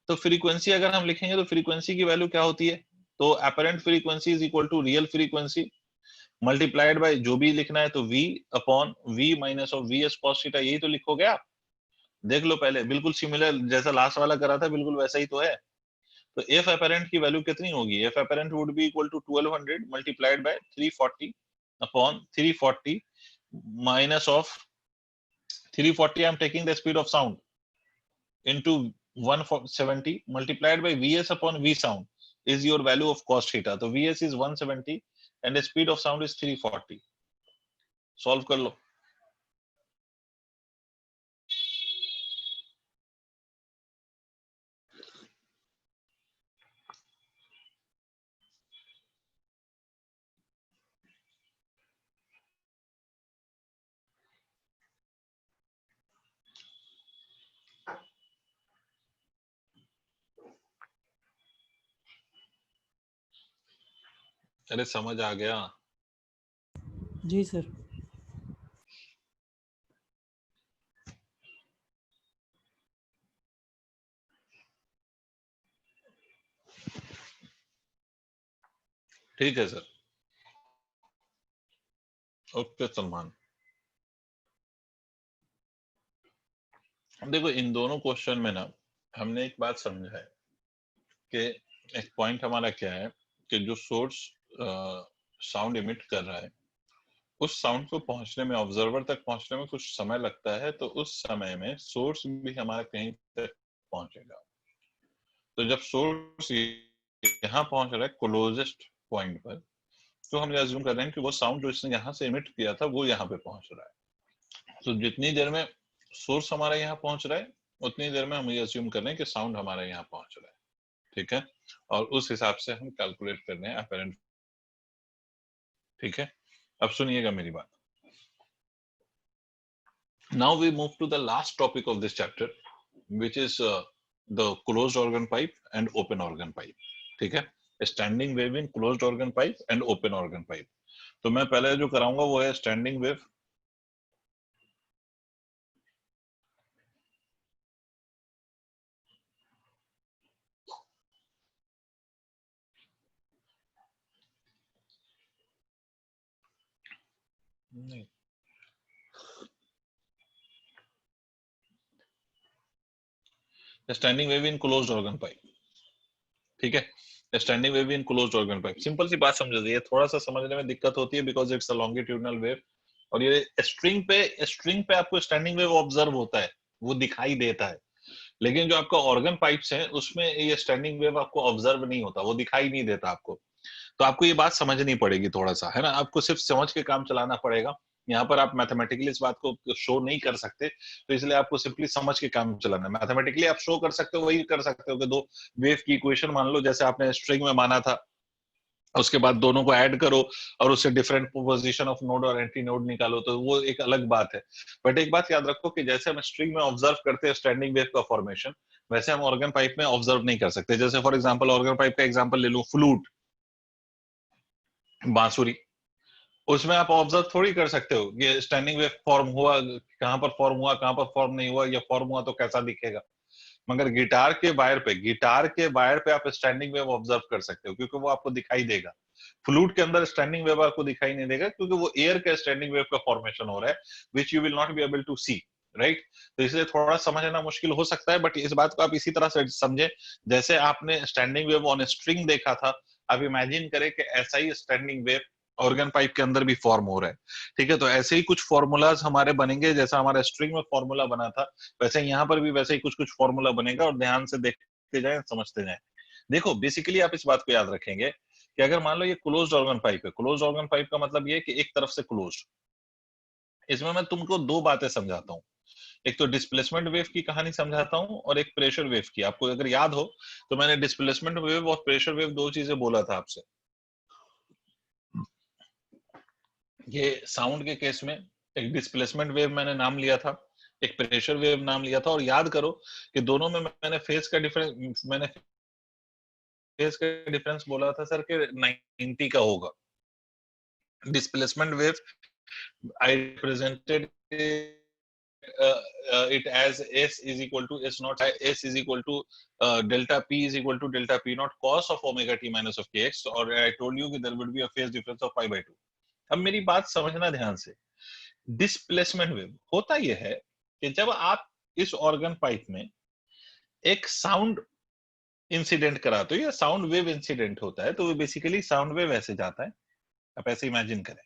तो फ्रीक्वेंसी अगर हम लिखेंगे तो फ्रीक्वेंसी की वैल्यू क्या होती है, तो apparent frequency is equal to real frequency multiplied by जो भी लिखना है, तो v upon v minus of V S cos theta, यही तो लिखोगे आप। देख लो पहले, बिल्कुल सिमिलर जैसा लास्ट वाला करा था, बिल्कुल वैसा ही तो है। तो एफ अपेरेंट की वैल्यू कितनी होगी, F apparent would be equal to 1200 multiplied by 340 upon 340 minus of 340 I am taking the speed of sound, into 170 multiplied by Vs upon V sound is your value of cos theta. तो Vs is 170 and the speed of sound is 340. Solve कर लो. अरे समझ आ गया. जी sir. ठीक है sir. Okay Salman. देखो इन दोनों question में ना हमने एक बात समझा है कि एक पॉइंट हमारा क्या है कि जो सोर्स साउंड इमिट कर रहा है उस साउंड को पहुंचने में, ऑब्जर्वर तक पहुंचने में कुछ समय लगता है, तो उस समय में सोर्स भी हमारा कहीं तक पहुंचेगा. तो जब सोर्स यहाँ पहुंच रहा है क्लोजेस्ट पॉइंट पर, तो हम ये अज्यूम कर रहे हैं कि वो साउंड जो इसने यहाँ से इमिट किया था वो यहाँ पे पहुंच रहा है. तो जितनी देर में सोर्स हमारा यहाँ पहुंच रहा है उतनी देर में हम ये अज्यूम कर रहे हैं कि साउंड हमारे यहाँ पहुंच रहा है. ठीक है, और उस हिसाब से हम कैलकुलेट कर रहे हैं अपेरेंट. ठीक है, अब सुनिएगा मेरी बात. Now we move to the last topic of this chapter, which is the closed organ pipe and open organ pipe. ठीक है, standing wave in closed organ pipe and open organ pipe. तो मैं पहले जो कराऊंगा वो है स्टैंडिंग वेव. नहीं, standing wave in closed organ pipe. ठीक है, standing wave in closed organ pipe. Simple सी बात समझ लीजिए, थोड़ा सा समझने में दिक्कत होती है because it's a longitudinal wave. और ये स्ट्रिंग पे आपको स्टैंडिंग वेव ऑब्जर्व होता है, वो दिखाई देता है. लेकिन जो आपका ऑर्गन पाइप्स है उसमें ये स्टैंडिंग वेव आपको ऑब्जर्व नहीं होता, वो दिखाई नहीं देता आपको. तो आपको ये बात समझनी पड़ेगी थोड़ा सा, है ना. आपको सिर्फ समझ के काम चलाना पड़ेगा. यहाँ पर आप मैथमेटिकली इस बात को शो नहीं कर सकते, तो इसलिए आपको सिंपली समझ के काम चलाना है. मैथमेटिकली आप शो कर सकते हो, वही कर सकते हो कि दो वेव की इक्वेशन मान लो जैसे आपने स्ट्रिंग में माना था, उसके बाद दोनों को ऐड करो और उससे डिफरेंट पोजीशन ऑफ नोड और एंटी नोड निकालो, तो वो एक अलग बात है. बट एक बात याद रखो कि जैसे हम स्ट्रिंग में ऑब्जर्व करते हैं स्टैंडिंग वेव का फॉर्मेशन, वैसे हम ऑर्गन पाइप में ऑब्जर्व नहीं कर सकते. जैसे फॉर एग्जांपल ऑर्गन पाइप का एग्जांपल ले लूं, फ्लूट, बांसुरी. उसमें आप ऑब्जर्व थोड़ी कर सकते हो ये स्टैंडिंग वेव फॉर्म हुआ, कहां पर फॉर्म हुआ, कहां पर फॉर्म नहीं हुआ, या फॉर्म हुआ तो कैसा दिखेगा. मगर गिटार के वायर पे आप स्टैंडिंग वेव ऑब्जर्व कर सकते हो क्योंकि वो आपको दिखाई देगा. फ्लूट के अंदर स्टैंडिंग वेव आपको दिखाई नहीं देगा क्योंकि वो एयर का स्टैंडिंग वेव का फॉर्मेशन हो रहा है, which you will not be able to see. Right. तो इसलिए थोड़ा समझना मुश्किल हो सकता है, बट इस बात को आप इसी तरह से समझे जैसे आपने स्टैंडिंग वेव ऑन स्ट्रिंग देखा था. आप इमेजिन करें कि ऐसा ही स्टैंडिंग वेव ऑर्गन पाइप के अंदर भी फॉर्म हो रहा है. ठीक है, तो ऐसे ही कुछ फॉर्मूलाज हमारे बनेंगे जैसा हमारे स्ट्रिंग में फॉर्मूला बना था, वैसे यहाँ पर भी वैसे ही कुछ कुछ फॉर्मूला बनेगा. और ध्यान से देखते जाए, समझते जाए. देखो बेसिकली आप इस बात को याद रखेंगे कि अगर मान लो ये क्लोज्ड ऑर्गन पाइप है, क्लोज्ड ऑर्गन पाइप का मतलब ये है कि एक तरफ से क्लोज्ड. इसमें मैं तुमको दो बातें समझाता हूँ. एक तो डिस्प्लेसमेंट वेव की कहानी समझाता हूँ और एक प्रेशर वेव की. आपको अगर याद हो तो मैंने डिस्प्लेसमेंट वेव और प्रेशर वेव दो चीजें बोला था आपसे. ये साउंड के केस में एक डिस्प्लेसमेंट वेव मैंने नाम लिया था, एक प्रेशर वेव नाम लिया था. और याद करो कि दोनों में मैंने फेज का डिफरेंस बोला था सर कि 90 का होगा. Displacement wave I represented it as s is equal to s naught, s is equal to delta p is equal to delta p naught cos of omega t minus of kx. और I told you that there would be a phase difference of pi by 2. अब मेरी बात समझना ध्यान से. Displacement wave होता यह है कि जब आप इस ऑर्गन पाइप में एक साउंड इंसिडेंट कराते हो या साउंड वेव इंसिडेंट होता है, तो वो बेसिकली साउंड वेव ऐसे जाता है. आप ऐसे इमेजिन करें,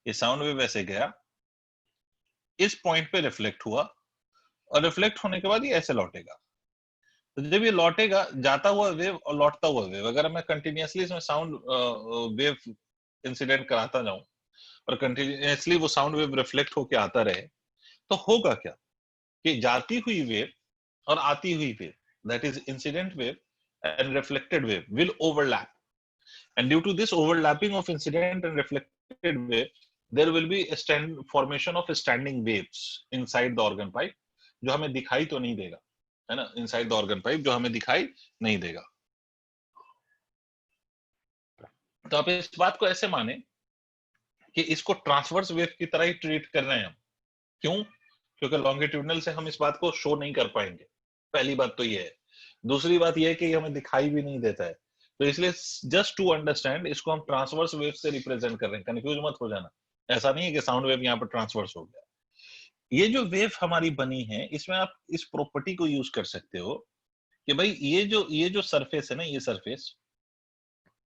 ये साउंड वेव ऐसे गया, इस पॉइंट पे रिफ्लेक्ट हुआ और रिफ्लेक्ट होने के बाद ये ऐसे लौटेगा। तो जब ये लौटेगा, जाता हुआ वेव और लौटता हुआ वेव, अगर मैं कंटिन्यूअसली इसमें साउंड वेव इंसिडेंट कराता जाऊं और कंटिन्यूअसली वो साउंड वेव रिफ्लेक्ट होके आता रहे, तो होगा क्या कि जाती हुई वेव और आती हुई wave, that is incident wave and reflected wave, will overlap, and due to this overlapping of incident and reflected wave, there will be a formation of standing waves inside the organ pipe, जो हमें दिखाई तो नहीं देगा, है ना, inside the organ pipe, जो हमें दिखाई नहीं देगा। तो आप इस बात को ऐसे माने कि इसको ट्रांसवर्स वेव की तरह ही ट्रीट कर रहे हैं हम। क्यों? क्योंकि लॉन्गिट्यूडनल से हम इस बात को शो नहीं कर पाएंगे, पहली बात तो ये है। दूसरी बात ये है कि हमें दिखाई भी नहीं देता है, तो इसलिए जस्ट टू अंडरस्टैंड इसको हम ट्रांसवर्स वेव से रिप्रेजेंट कर रहे हैं। कंफ्यूज मत हो जाना, ऐसा नहीं है कि साउंड वेव यहाँ पर ट्रांसवर्स हो गया। ये जो वेव हमारी बनी है, इसमें आप इस प्रॉपर्टी को यूज कर सकते हो कि भाई ये जो सरफेस है ना, ये सरफेस,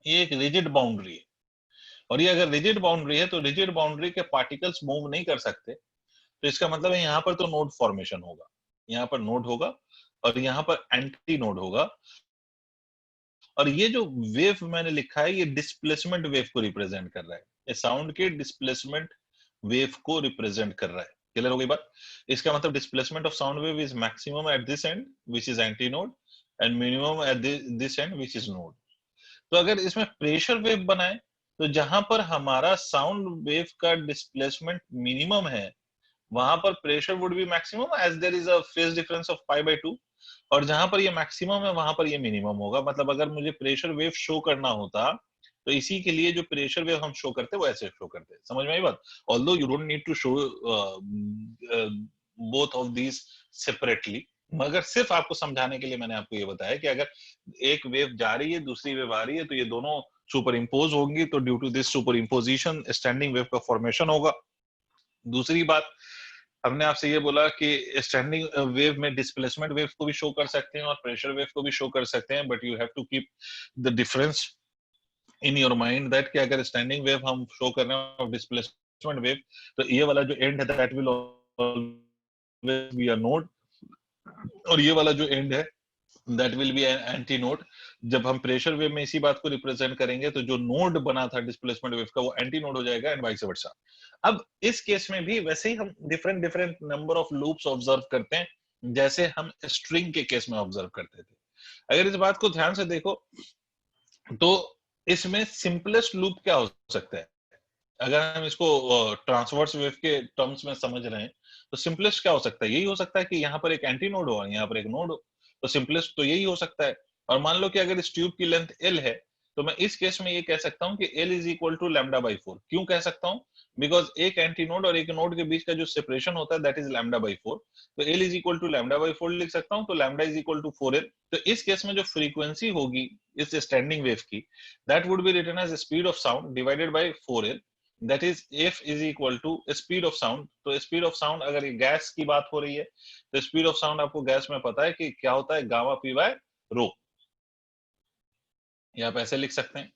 ये एक रिजिड बाउंड्री है, और ये अगर रिजिड बाउंड्री है तो रिजिड बाउंड्री के पार्टिकल्स मूव नहीं कर सकते, तो इसका मतलब है यहाँ पर तो नोड फॉर्मेशन होगा, यहाँ पर नोड होगा और यहाँ पर एंटी नोड होगा। और ये जो वेव मैंने लिखा है, ये डिस्प्लेसमेंट वेव को रिप्रेजेंट कर रहा है, ये साउंड के डिस्प्लेसमेंट वेव को रिप्रेजेंट कर रहा है। क्लियर हो गई बात? इसका मतलब displacement of sound wave is maximum at this and which is anti node and minimum at this and which is node. तो अगर इसमें प्रेशर वेव बनाए, तो जहां पर हमारा साउंड वेव का डिस्प्लेसमेंट मिनिमम है, वहां पर pressure would be maximum as there is a phase difference of π/2, और जहां पर ये मैक्सिमम है वहां पर ये मिनिमम होगा। मतलब अगर मुझे प्रेशर वेव शो करना होता, तो इसी के लिए जो प्रेशर वेव हम शो करते वो ऐसे शो करते। समझ में आई बात? Although you don't need to show both of these separately, मगर सिर्फ आपको समझाने के लिए मैंने आपको ये बताया कि अगर एक वेव जा रही है, दूसरी वेव आ रही है, तो ये दोनों सुपर इम्पोज होंगी, तो due to this superimposition standing wave का फॉर्मेशन होगा। दूसरी बात, हमने आपसे ये बोला कि स्टैंडिंग वेव में डिस्प्लेसमेंट वेव को भी शो कर सकते हैं और प्रेशर वेव को भी शो कर सकते हैं, but you have to keep the difference in your mind that कि अगर स्टैंडिंग वेव हम शो कर रहे हैं और डिस्प्लेसमेंट वेव, तो ये वाला जो एंड है that will always be a node, और ये वाला जो एंड है that will B an anti node. जब हम प्रेशर वेव में इसी बात को रिप्रेजेंट करेंगे, तो जो नोड बना था डिस्प्लेसमेंट वेव का, वो एंटी नोड हो जाएगा एंड वाइस वर्सा। अब इस केस में भी वैसे ही हम different different number of loops observe करते हैं, जैसे हम स्ट्रिंग के केस में ऑब्जर्व करते थे। अगर इस बात को ध्यान से देखो, तो इसमें सिंपलेस्ट लूप क्या हो सकता है? अगर हम इसको ट्रांसवर्स वेव के टर्म्स में समझ रहे हैं, तो सिंपलेस्ट क्या हो सकता है? यही हो सकता है कि यहाँ पर एक एंटी नोड हो और यहाँ पर एक नोड हो, तो सिंपलेस्ट तो यही हो सकता है। और मान लो कि अगर इस ट्यूब की लेंथ L है, तो मैं इस केस में ये कह सकता हूँ कि L इज इक्वल टू λ/4। क्यों कह सकता हूँ? बिकॉज एक एंटी नोड और एक नोड के बीच का जो सेपरेशन होता है दैट इज λ/4, तो L इज इक्वल टू λ/4 लिख सकता हूँ, तो λ इज इक्वल टू 4L। तो इस केस में जो फ्रीक्वेंसी होगी इस स्टैंडिंग वेव की, that would be written as speed of sound divided by 4L, that is F is equal to speed of sound. तो स्पीड ऑफ साउंड, अगर ये गैस की बात हो रही है, तो स्पीड ऑफ साउंड आपको गैस में पता है कि क्या होता है, गामा P बाय रो, ये आप ऐसे लिख सकते हैं।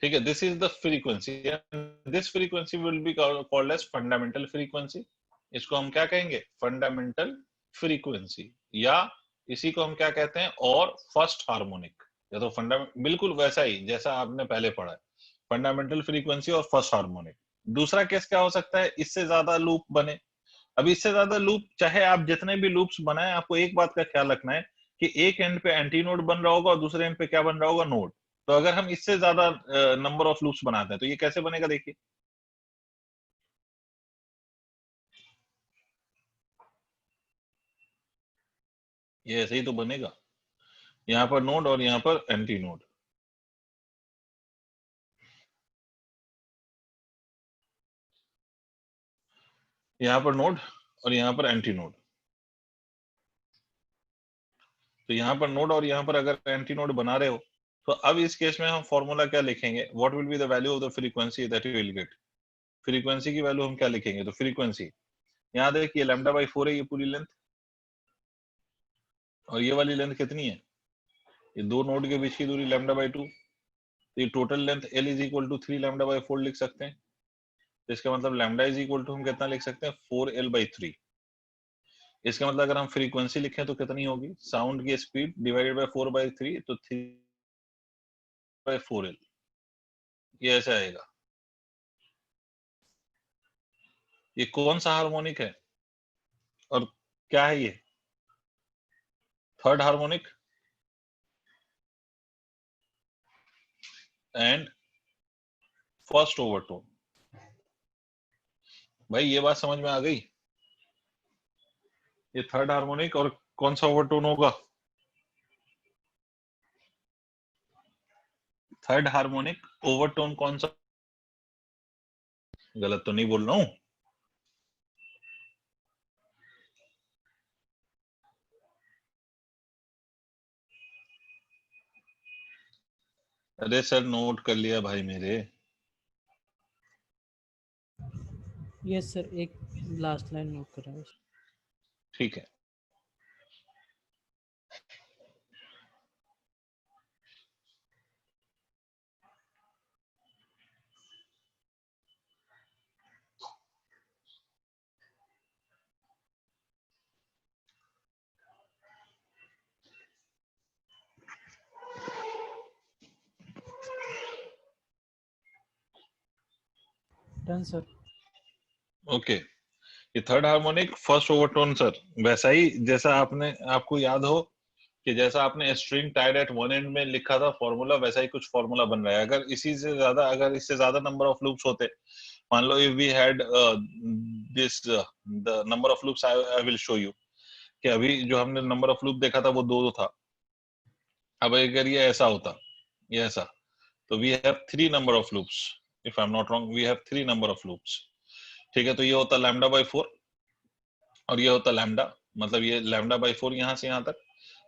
ठीक है, this is the frequency, this frequency will be called as fundamental frequency. इसको हम क्या कहेंगे? फंडामेंटल फ्रीक्वेंसी, या इसी को हम क्या कहते हैं, और फर्स्ट हार्मोनिक। या तो बिल्कुल वैसा ही जैसा आपने पहले पढ़ा है, फंडामेंटल फ्रीक्वेंसी और फर्स्ट हार्मोनिक। दूसरा केस क्या हो सकता है? इससे ज्यादा लूप बने। अब इससे ज्यादा लूप, चाहे आप जितने भी लूप्स बनाए, आपको एक बात का ख्याल रखना है कि एक एंड पे एंटी नोड बन रहा होगा और दूसरे एंड पे क्या बन रहा होगा? नोड। तो अगर हम इससे ज्यादा नंबर ऑफ लूप्स बनाते हैं, तो ये कैसे बनेगा? देखिए, ये ऐसे ही तो बनेगा, यहाँ पर नोड और यहाँ पर एंटी नोड। यहाँ पर नोड और यहाँ पर एंटी नोड। तो यहाँ पर नोड और यहाँ पर अगर एंटी नोड बना रहे हो, तो अब इस केस में हम फॉर्मूला क्या लिखेंगे? What will be the value of the frequency that you will get? Frequency की वैल्यू हम क्या लिखेंगे? तो फ्रीक्वेंसी, यहाँ देखिए λ/4 है ये पूरी लेंथ, और ये वाली लेंथ कितनी है? ये दो नोड के बीच की दूरी λ/2, तो ये total length L is equal to 3 λ/4 लिख सकते हैं। तो इसका मतलब लैम्डा इज इक्वल टू हम कितना लिख सकते हैं? 4L/3। इसका मतलब अगर हम फ्रीक्वेंसी लिखें तो कितनी होगी, साउंड की स्पीड डिवाइडेड बाय 4/3, तो 3/4L, ये ऐसे आएगा। ये कौन सा हार्मोनिक है और क्या है ये? Third harmonic and first overtone. भाई ये बात समझ में आ गई? ये थर्ड हार्मोनिक और कौन सा ओवरटोन होगा? थर्ड हार्मोनिक ओवरटोन कौन सा? गलत तो नहीं बोल रहा हूं? अरे सर नोट कर लिया भाई मेरे। यस सर, एक लास्ट लाइन नोट कर रहा हूँ। ठीक है। Done sir. ओके, ये third harmonic first overtone sir, वैसा ही जैसा आपने, आपको याद हो कि जैसा आपने string tied at one and में लिखा था फॉर्मूला, वैसा ही कुछ फॉर्मूला बन रहा है। अगर इसी से ज्यादा, अगर इससे ज्यादा नंबर ऑफ लूप्स होते, मान लो if we had this the number of loops, I will show you कि अभी जो हमने नंबर ऑफ लूप देखा था वो दो था। अब अगर ये ऐसा होता, ये ऐसा, तो we have three number of loops, if I am not wrong we have three number of loops. ठीक है, तो ये होता लैम्डा बाई 4 और ये होता लैम्डा, मतलब ये लैम्डा बाई 4 यहाँ से यहाँ तक,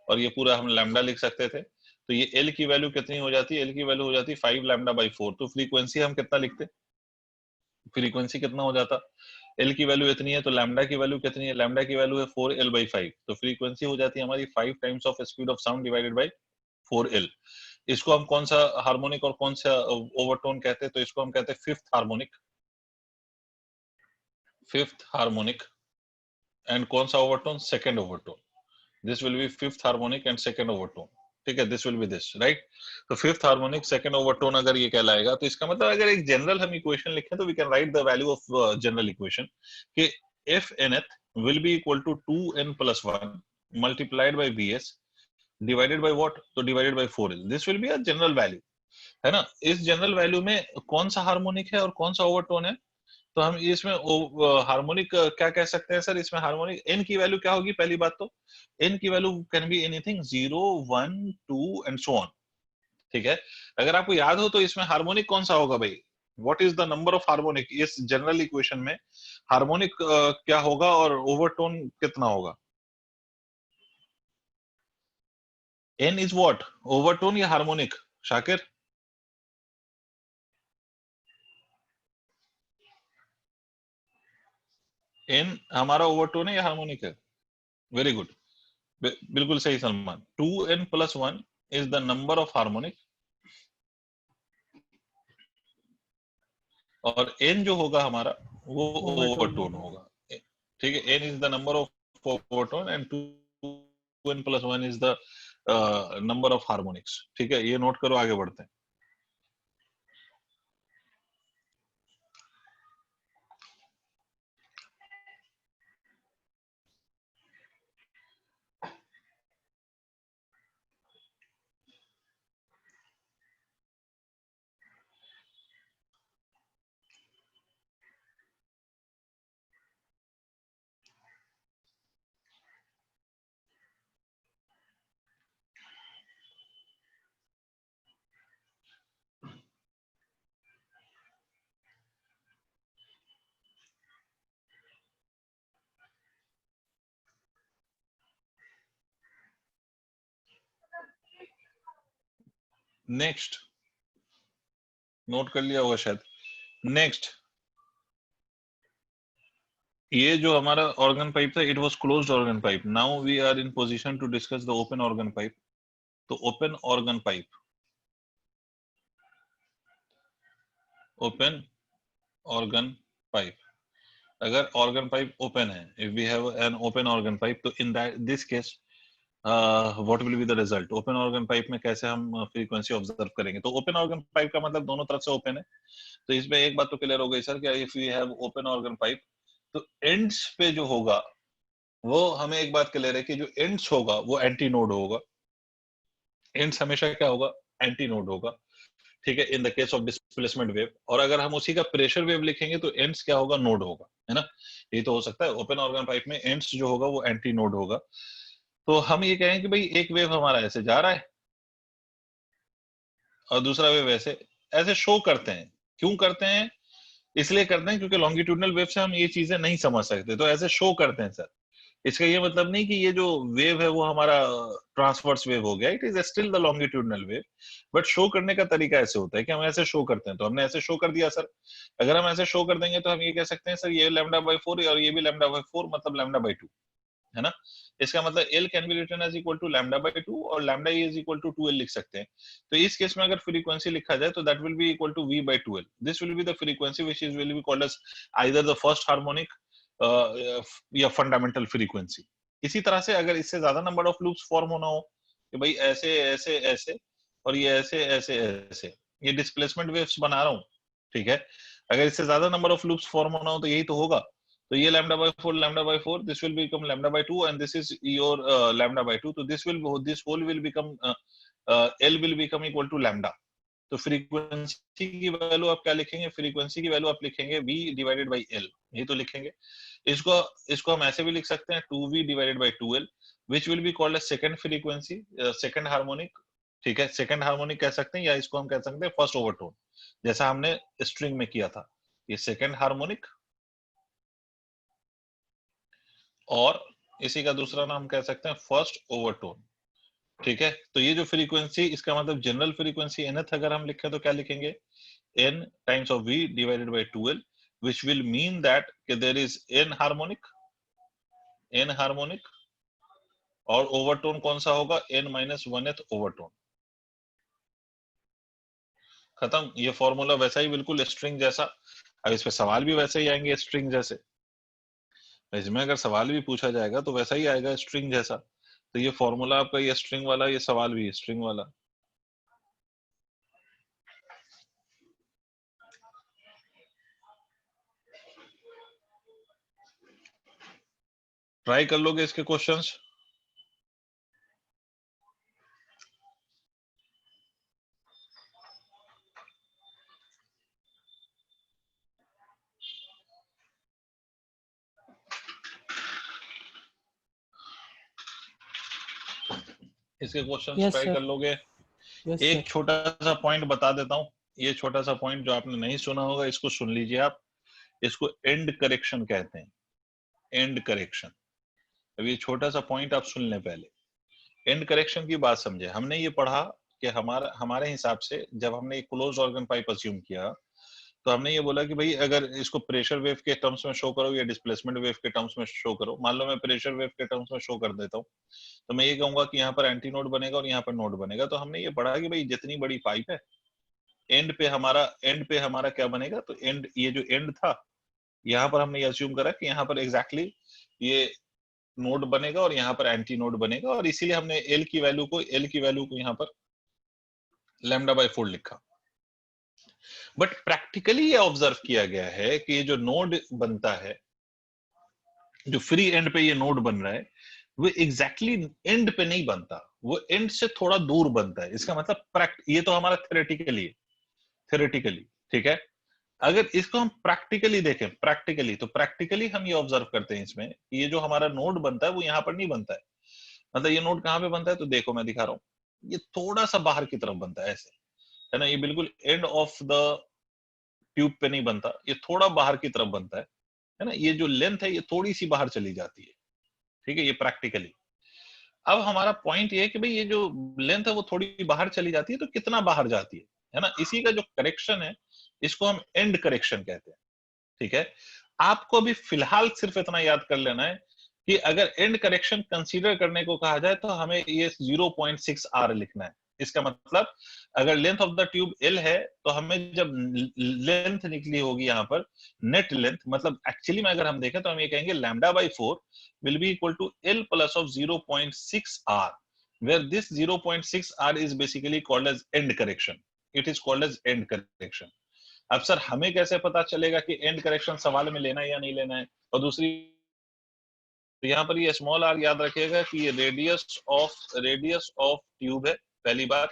और ये पूरा हम लैम्डा लिख सकते थे। तो ये एल की वैल्यू कितनी हो जाती है? एल की वैल्यू हो जाती है 5 लैम्डा बाई 4। तो फ्रीक्वेंसी हम कितना लिखते? फ्रीक्वेंसी कितना हो जाता? एल की वैल्यू इतनी है तो लैम्डा की वैल्यू कितनी है? लैम्डा की वैल्यू है 4L/5, तो फ्रीक्वेंसी हो जाती है हमारी 5 times of speed of sound divided by 4L। इसको हम कौन सा हार्मोनिक और कौन सा ओवरटोन कहते हैं? तो इसको हम कहते हैं fifth harmonic. Fifth harmonic and कौन सा overtone? Second overtone. This will B fifth harmonic and second overtone. ठीक है, this will B this, right? तो फिफ्थ हार्मोनिक सेकंड ओवरटोन अगर ये कहलाएगा, तो इसका मतलब अगर एक जनरल हम इक्वेशन लिखें तो we can write the value of general equation कि F nth will be equal to 2n+1 multiplied by B S divided by what? तो divided by 4L। This will be a general value, है ना? इस general value में कौन सा harmonic है और कौन सा ओवरटोन है? तो हम इसमें हार्मोनिक क्या कह सकते हैं सर? इसमें हार्मोनिक एन की वैल्यू क्या होगी? पहली बात तो एन की value can be anything, 0, 1, 2 and so on. ठीक है, अगर आपको याद हो तो इसमें हार्मोनिक कौन सा होगा भाई? What is the number of harmonic? इस जनरल इक्वेशन में हार्मोनिक क्या होगा और ओवरटोन कितना होगा? N is what? ओवरटोन या हार्मोनिक? शाकिर, एन हमारा ओवरटोन है या हार्मोनिक है? वेरी गुड, बिल्कुल सही Salman. 2n+1 is the number of harmonic और n जो होगा हमारा वो ओवरटोन ओवरटोन होगा। होगा। ठीक है, n is the number of overtone and 2n+1 is the number of harmonics. ठीक है, ये नोट करो, आगे बढ़ते हैं। नेक्स्ट, नोट कर लिया होगा शायद। नेक्स्ट, ये जो हमारा ऑर्गन पाइप था, it was closed organ pipe. Now we are in position to discuss the open organ pipe. तो open organ pipe, open organ pipe, अगर ऑर्गन पाइप ओपन है, if we have an open organ pipe, तो in that this case what will be the result? Open organ pipe में कैसे हम frequency observe करेंगे? तो open organ pipe का मतलब दोनों तरफ से ओपन है, तो इसमें एक बात तो क्लियर हो गई सर कि if we have open organ pipe, तो एंड्स पे जो होगा वो हमें एक बात क्लियर है कि जो एंड्स होगा वो एंटी नोड होगा। एंड्स हमेशा क्या होगा? एंटी नोड होगा, ठीक है, in the case of displacement wave. और अगर हम उसी का प्रेशर वेव लिखेंगे तो एंड्स क्या होगा? नोड होगा, है ना? ये तो हो सकता है ओपन ऑर्गन पाइप में एंड्स जो होगा वो एंटी नोड होगा। तो हम ये कहें कि भाई एक वेव हमारा ऐसे जा रहा है और दूसरा वेव ऐसे ऐसे शो करते हैं। क्यों करते हैं? इसलिए करते हैं क्योंकि लॉन्गिट्यूडनल वेव से हम ये चीजें नहीं समझ सकते, तो ऐसे शो करते हैं सर। इसका ये मतलब नहीं कि ये जो वेव है वो हमारा ट्रांसवर्स वेव हो गया, it is still the longitudinal wave, but show करने का तरीका ऐसे होता है कि हम ऐसे शो करते हैं। तो हमने ऐसे शो कर दिया सर। अगर हम ऐसे शो कर देंगे तो हम ये कह सकते हैं सर ये λ/4 और ये भी λ/4, मतलब λ/2, है ना? इसका मतलब L can be written as equal to λ/2 और λ इज इक्वल टू 2L लिख सकते हैं। तो इस केस में अगर फ्रीक्वेंसी लिखा जाए तो that will be equal to V/2L। This will be the frequency which is will be called as either the first harmonic या फंडामेंटल फ्रीक्वेंसी। इसी तरह से अगर इससे ज्यादा नंबर ऑफ लूप्स फॉर्म होना हो कि भाई ऐसे ऐसे ऐसे और ये ऐसे ऐसे ऐसे, ये डिस्प्लेसमेंट वेव्स बना रहा हूँ, ठीक है, अगर इससे ज्यादा नंबर ऑफ लूप्स फॉर्म होना हो तो यही तो होगा। तो ये λ/4, this will become λ/2 and this is your λ/2, तो this whole will become L will become equal to lambda। तो फ्रीक्वेंसी की वैल्यू आप क्या लिखेंगे? फ्रीक्वेंसी की वैल्यू आप लिखेंगे V डिवाइडेड बाई L, ये तो लिखेंगे। इसको इसको हम ऐसे भी लिख सकते हैं 2V divided by 2L, which will be called as second frequency, second harmonic, ठीक है, सेकंड हार्मोनिक कह सकते हैं, या इसको हम कह सकते हैं फर्स्ट ओवरटोन, जैसा हमने स्ट्रिंग में किया था। ये सेकंड हार्मोनिक, और इसी का दूसरा नाम कह सकते हैं फर्स्ट ओवरटोन, ठीक है। तो ये जो फ्रीक्वेंसी, इसका मतलब जनरल फ्रीक्वेंसी nth अगर हम लिखें तो क्या लिखेंगे? n times of v divided by 2l, which will mean that there is n harmonic, और ओवरटोन कौन सा होगा? n-1th overtone. खत्म। ये फॉर्मूला वैसा ही बिल्कुल स्ट्रिंग जैसा। अब इस पे सवाल भी वैसे ही आएंगे स्ट्रिंग जैसे, इसमें अगर सवाल भी पूछा जाएगा तो वैसा ही आएगा स्ट्रिंग जैसा। तो ये फॉर्मूला आपका ये स्ट्रिंग वाला, ये सवाल भी स्ट्रिंग वाला। ट्राई कर लोगे इसके क्वेश्चंस? इसके क्वेश्चंस Yes, ट्राई sir. कर लोगे? Yes, sir. एक छोटा सा पॉइंट बता देता हूँ, ये छोटा सा पॉइंट जो आपने नहीं सुना होगा इसको सुन लीजिए आप। इसको एंड करेक्शन कहते हैं, एंड करेक्शन। अब ये छोटा सा पॉइंट आप सुन लें पहले। एंड करेक्शन की बात समझे। हमने ये पढ़ा कि हमारे हिसाब से जब हमने क्लोज ऑर्गन पाइप अज्यूम किया तो हमने ये बोला कि भाई अगर इसको प्रेशर वेव के टर्म्स में शो करो या डिस्प्लेसमेंट वेव के टर्म्स में शो करो, मान लो मैं प्रेशर वेव के टर्म्स में शो कर देता हूँ, तो मैं ये कहूंगा कि यहाँ पर एंटी नोड बनेगा और यहाँ पर नोड बनेगा। तो हमने ये पढ़ा कि भाई जितनी बड़ी पाइप है एंड पे हमारा क्या बनेगा? तो एंड, ये जो एंड था यहाँ पर हमने ये अज्यूम करा कि यहाँ पर एग्जैक्टली ये नोड बनेगा और यहाँ पर एंटी नोड बनेगा, और इसीलिए हमने एल की वैल्यू को यहाँ पर λ/4 लिखा। बट प्रैक्टिकली ये ऑब्जर्व किया गया है कि ये जो नोड बनता है, जो फ्री एंड पे ये नोड बन रहा है, वो एग्जैक्टली एंड पे नहीं बनता, वो एंड से थोड़ा दूर बनता है। इसका मतलब ये तो हमारा थ्योरेटिकली, ठीक है। अगर इसको हम प्रैक्टिकली देखें, प्रैक्टिकली हम ये ऑब्जर्व करते हैं इसमें, ये जो हमारा नोड बनता है वो यहाँ पर नहीं बनता है। मतलब ये नोड कहाँ पे बनता है? तो देखो मैं दिखा रहा हूँ, ये थोड़ा सा बाहर की तरफ बनता है ऐसे, है ना? ये बिल्कुल एंड ऑफ द ट्यूब पे नहीं बनता, ये थोड़ा बाहर की तरफ बनता है ना? ये जो लेंथ है ये थोड़ी सी बाहर चली जाती है, ठीक है, ये प्रैक्टिकली। अब हमारा पॉइंट ये है कि भाई ये जो लेंथ है वो थोड़ी बाहर चली जाती है, तो कितना बाहर जाती है ना? इसी का जो करेक्शन है इसको हम एंड करेक्शन कहते हैं, ठीक है। आपको भी फिलहाल सिर्फ इतना याद कर लेना है कि अगर एंड करेक्शन कंसीडर करने को कहा जाए तो हमें ये 0.6 R लिखना है, इसका मतलब अगर length of the tube L है तो हमें जब लेंथ निकली होगी यहाँ पर नेट लेंथ, मतलब एक्चुअली में अगर हम देखें तो हम ये कहेंगे λ/4 will be equal to L plus of 0.6 R, where this 0.6 R is basically called as end correction. It is called as end correction. अब सर हमें कैसे पता चलेगा कि एंड करेक्शन सवाल में लेना है या नहीं लेना है? और दूसरी, तो यहाँ पर ये स्मॉल आर याद रखिएगा कि ये रेडियस ऑफ ट्यूब है, पहली बात।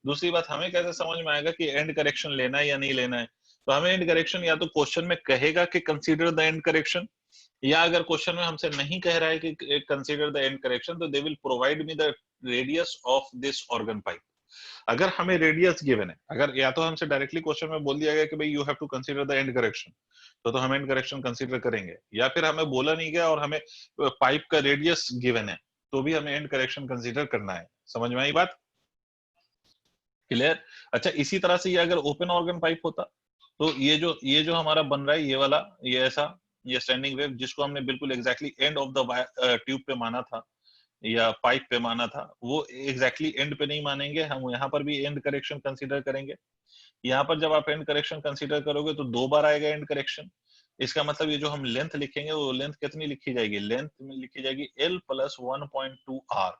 दूसरी बात, हमें कैसे समझ में आएगा कि एंड करेक्शन लेना है या नहीं लेना है? तो हमें एंड करेक्शन या तो क्वेश्चन में कहेगा कि कंसीडर द एंड करेक्शन, या अगर क्वेश्चन में हमसे नहीं कह रहा है कि कंसीडर द एंड करेक्शन, तो they will provide me the radius of this organ pipe. अगर हमें रेडियस गिवन है, अगर या तो हमसे डायरेक्टली क्वेश्चन में बोल दिया गया कि भाई you have to consider the end correction, तो हम एंड करेक्शन कंसीडर करेंगे, या फिर हमें बोला नहीं गया और हमें पाइप का रेडियस गिवन है तो भी हमें एंड करेक्शन कंसीडर करना है। समझ में आई बात? क्लियर? अच्छा, इसी तरह से ये अगर ओपन ऑर्गन पाइप होता तो ये जो हमारा बन रहा है, ये वाला, ये ऐसा, ये स्टैंडिंग वेव जिसको हमने बिल्कुल exactly end of the tube पे माना था या पाइप पे माना था, वो एग्जैक्टली एंड पे नहीं मानेंगे हम, यहाँ पर भी एंड करेक्शन कंसीडर करेंगे। यहाँ पर जब आप एंड करेक्शन कंसीडर करोगे तो 2 बार आएगा एंड करेक्शन। इसका मतलब ये जो हम लेंथ लिखेंगे वो लेंथ कितनी लिखी जाएगी? लेंथ में लिखी जाएगी L plus 1.2 R.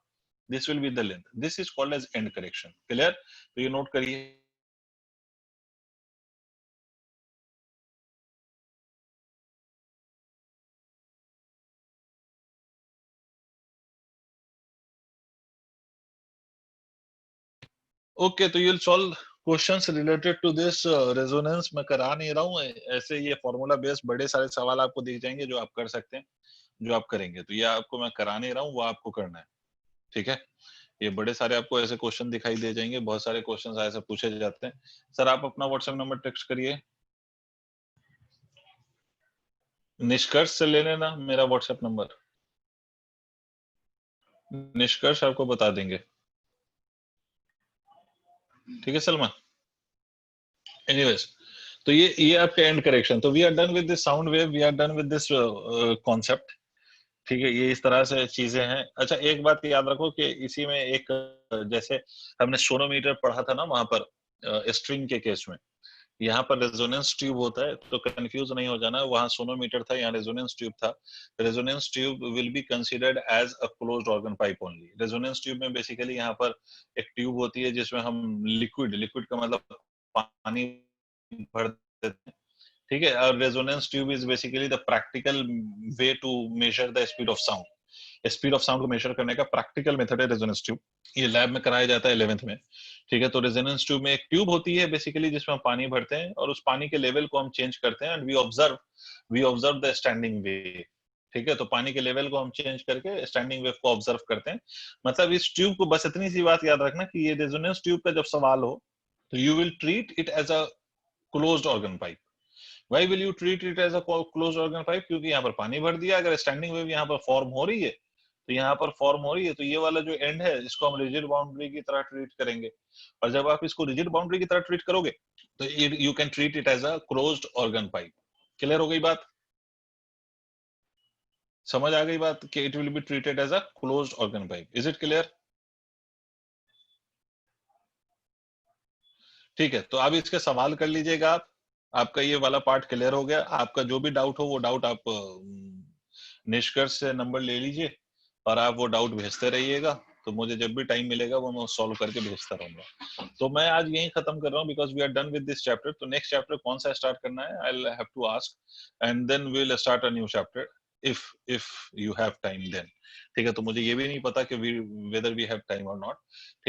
This will be the length, this is called as end correction. Clear? तो ये नोट करिए। ओके, तो you'll solve questions related to this resonance। मैं करा नहीं रहा हूँ ऐसे, ये फॉर्मूला बेस्ड बड़े सारे सवाल आपको दिख जाएंगे जो आप कर सकते हैं, जो आप करेंगे। तो ये आपको मैं करा नहीं रहा हूँ, वो आपको करना है, ठीक है? ये बड़े सारे आपको ऐसे क्वेश्चन दिखाई दे जाएंगे, बहुत सारे क्वेश्चन ऐसे पूछे जाते हैं। सर आप अपना व्हाट्सएप नंबर टेक्स्ट करिए, निष्कर्ष से ले लेना मेरा व्हाट्सएप नंबर, निष्कर्ष आपको बता देंगे, ठीक है सलमान? एनीवेज, तो ये आपका एंड करेक्शन। तो we are done with this sound wave, we are done with this concept, ठीक है? ये इस तरह से चीजें हैं। अच्छा, एक बात याद रखो कि इसी में एक जैसे हमने सोनोमीटर पढ़ा था ना वहां पर स्ट्रिंग के केस में, यहाँ पर रेजोनेंस ट्यूब होता है, तो कंफ्यूज नहीं हो जाना, वहां सोनोमीटर था, यहाँ रेजोनेंस ट्यूब था। Resonance tube will be considered as a closed organ pipe only. Resonance tube में बेसिकली यहाँ पर एक ट्यूब होती है जिसमें हम लिक्विड का मतलब पानी भर देते हैं, ठीक है? और resonance tube is basically the practical way to measure the speed of sound. Speed of sound को मेजर करने का प्रैक्टिकल मेथड है रेजोनेंस ट्यूब। ये लैब में कराया जाता है 11th में, ठीक है? तो रेजोनेंस ट्यूब में एक ट्यूब होती है बेसिकली जिसमें हम पानी भरते हैं और उस पानी के लेवल को हम चेंज करते हैं, and we observe the standing wave, ठीक है? तो पानी के लेवल को हम चेंज करके स्टैंडिंग वेव को ऑब्जर्व करते हैं। मतलब इस ट्यूब को बस इतनी सी बात याद रखना कि ये रेजोनेंस ट्यूब का जब सवाल हो तो you will treat it as a closed organ pipe. Why will you treat it as a closed organ pipe? क्योंकि यहाँ पर पानी भर दिया, अगर स्टैंडिंग वेव यहाँ पर फॉर्म हो रही है तो यहाँ पर फॉर्म हो रही है, तो ये वाला जो एंड है इसको हम रिजिड बाउंड्री की तरह ट्रीट करेंगे। और जब आप इसको रिजिड बाउंड्री की तरह ट्रीट करोगे तो you can treat it as a closed organ pipe. Clear हो गई बात? समझ आ गई बात कि it will be treated as a closed organ pipe. Is it clear? ठीक है, तो अब इसके सवाल कर लीजिएगा आप। आपका ये वाला पार्ट क्लियर हो गया। आपका जो भी डाउट हो वो डाउट आप निष्कर्ष से नंबर ले लीजिए और आप वो डाउट भेजते रहिएगा, तो मुझे जब भी टाइम मिलेगा वो मैं सॉल्व करके भेजता रहूंगा। तो मैं आज यही खत्म कर रहा हूँ because we are done with this chapter. तो नेक्स्ट चैप्टर कौन सा स्टार्ट करना है, I will have to ask, and then we will start a new chapter if you have time then, ठीक है? तो मुझे ये भी नहीं पता कि वेदर वी हैव टाइम और नॉट।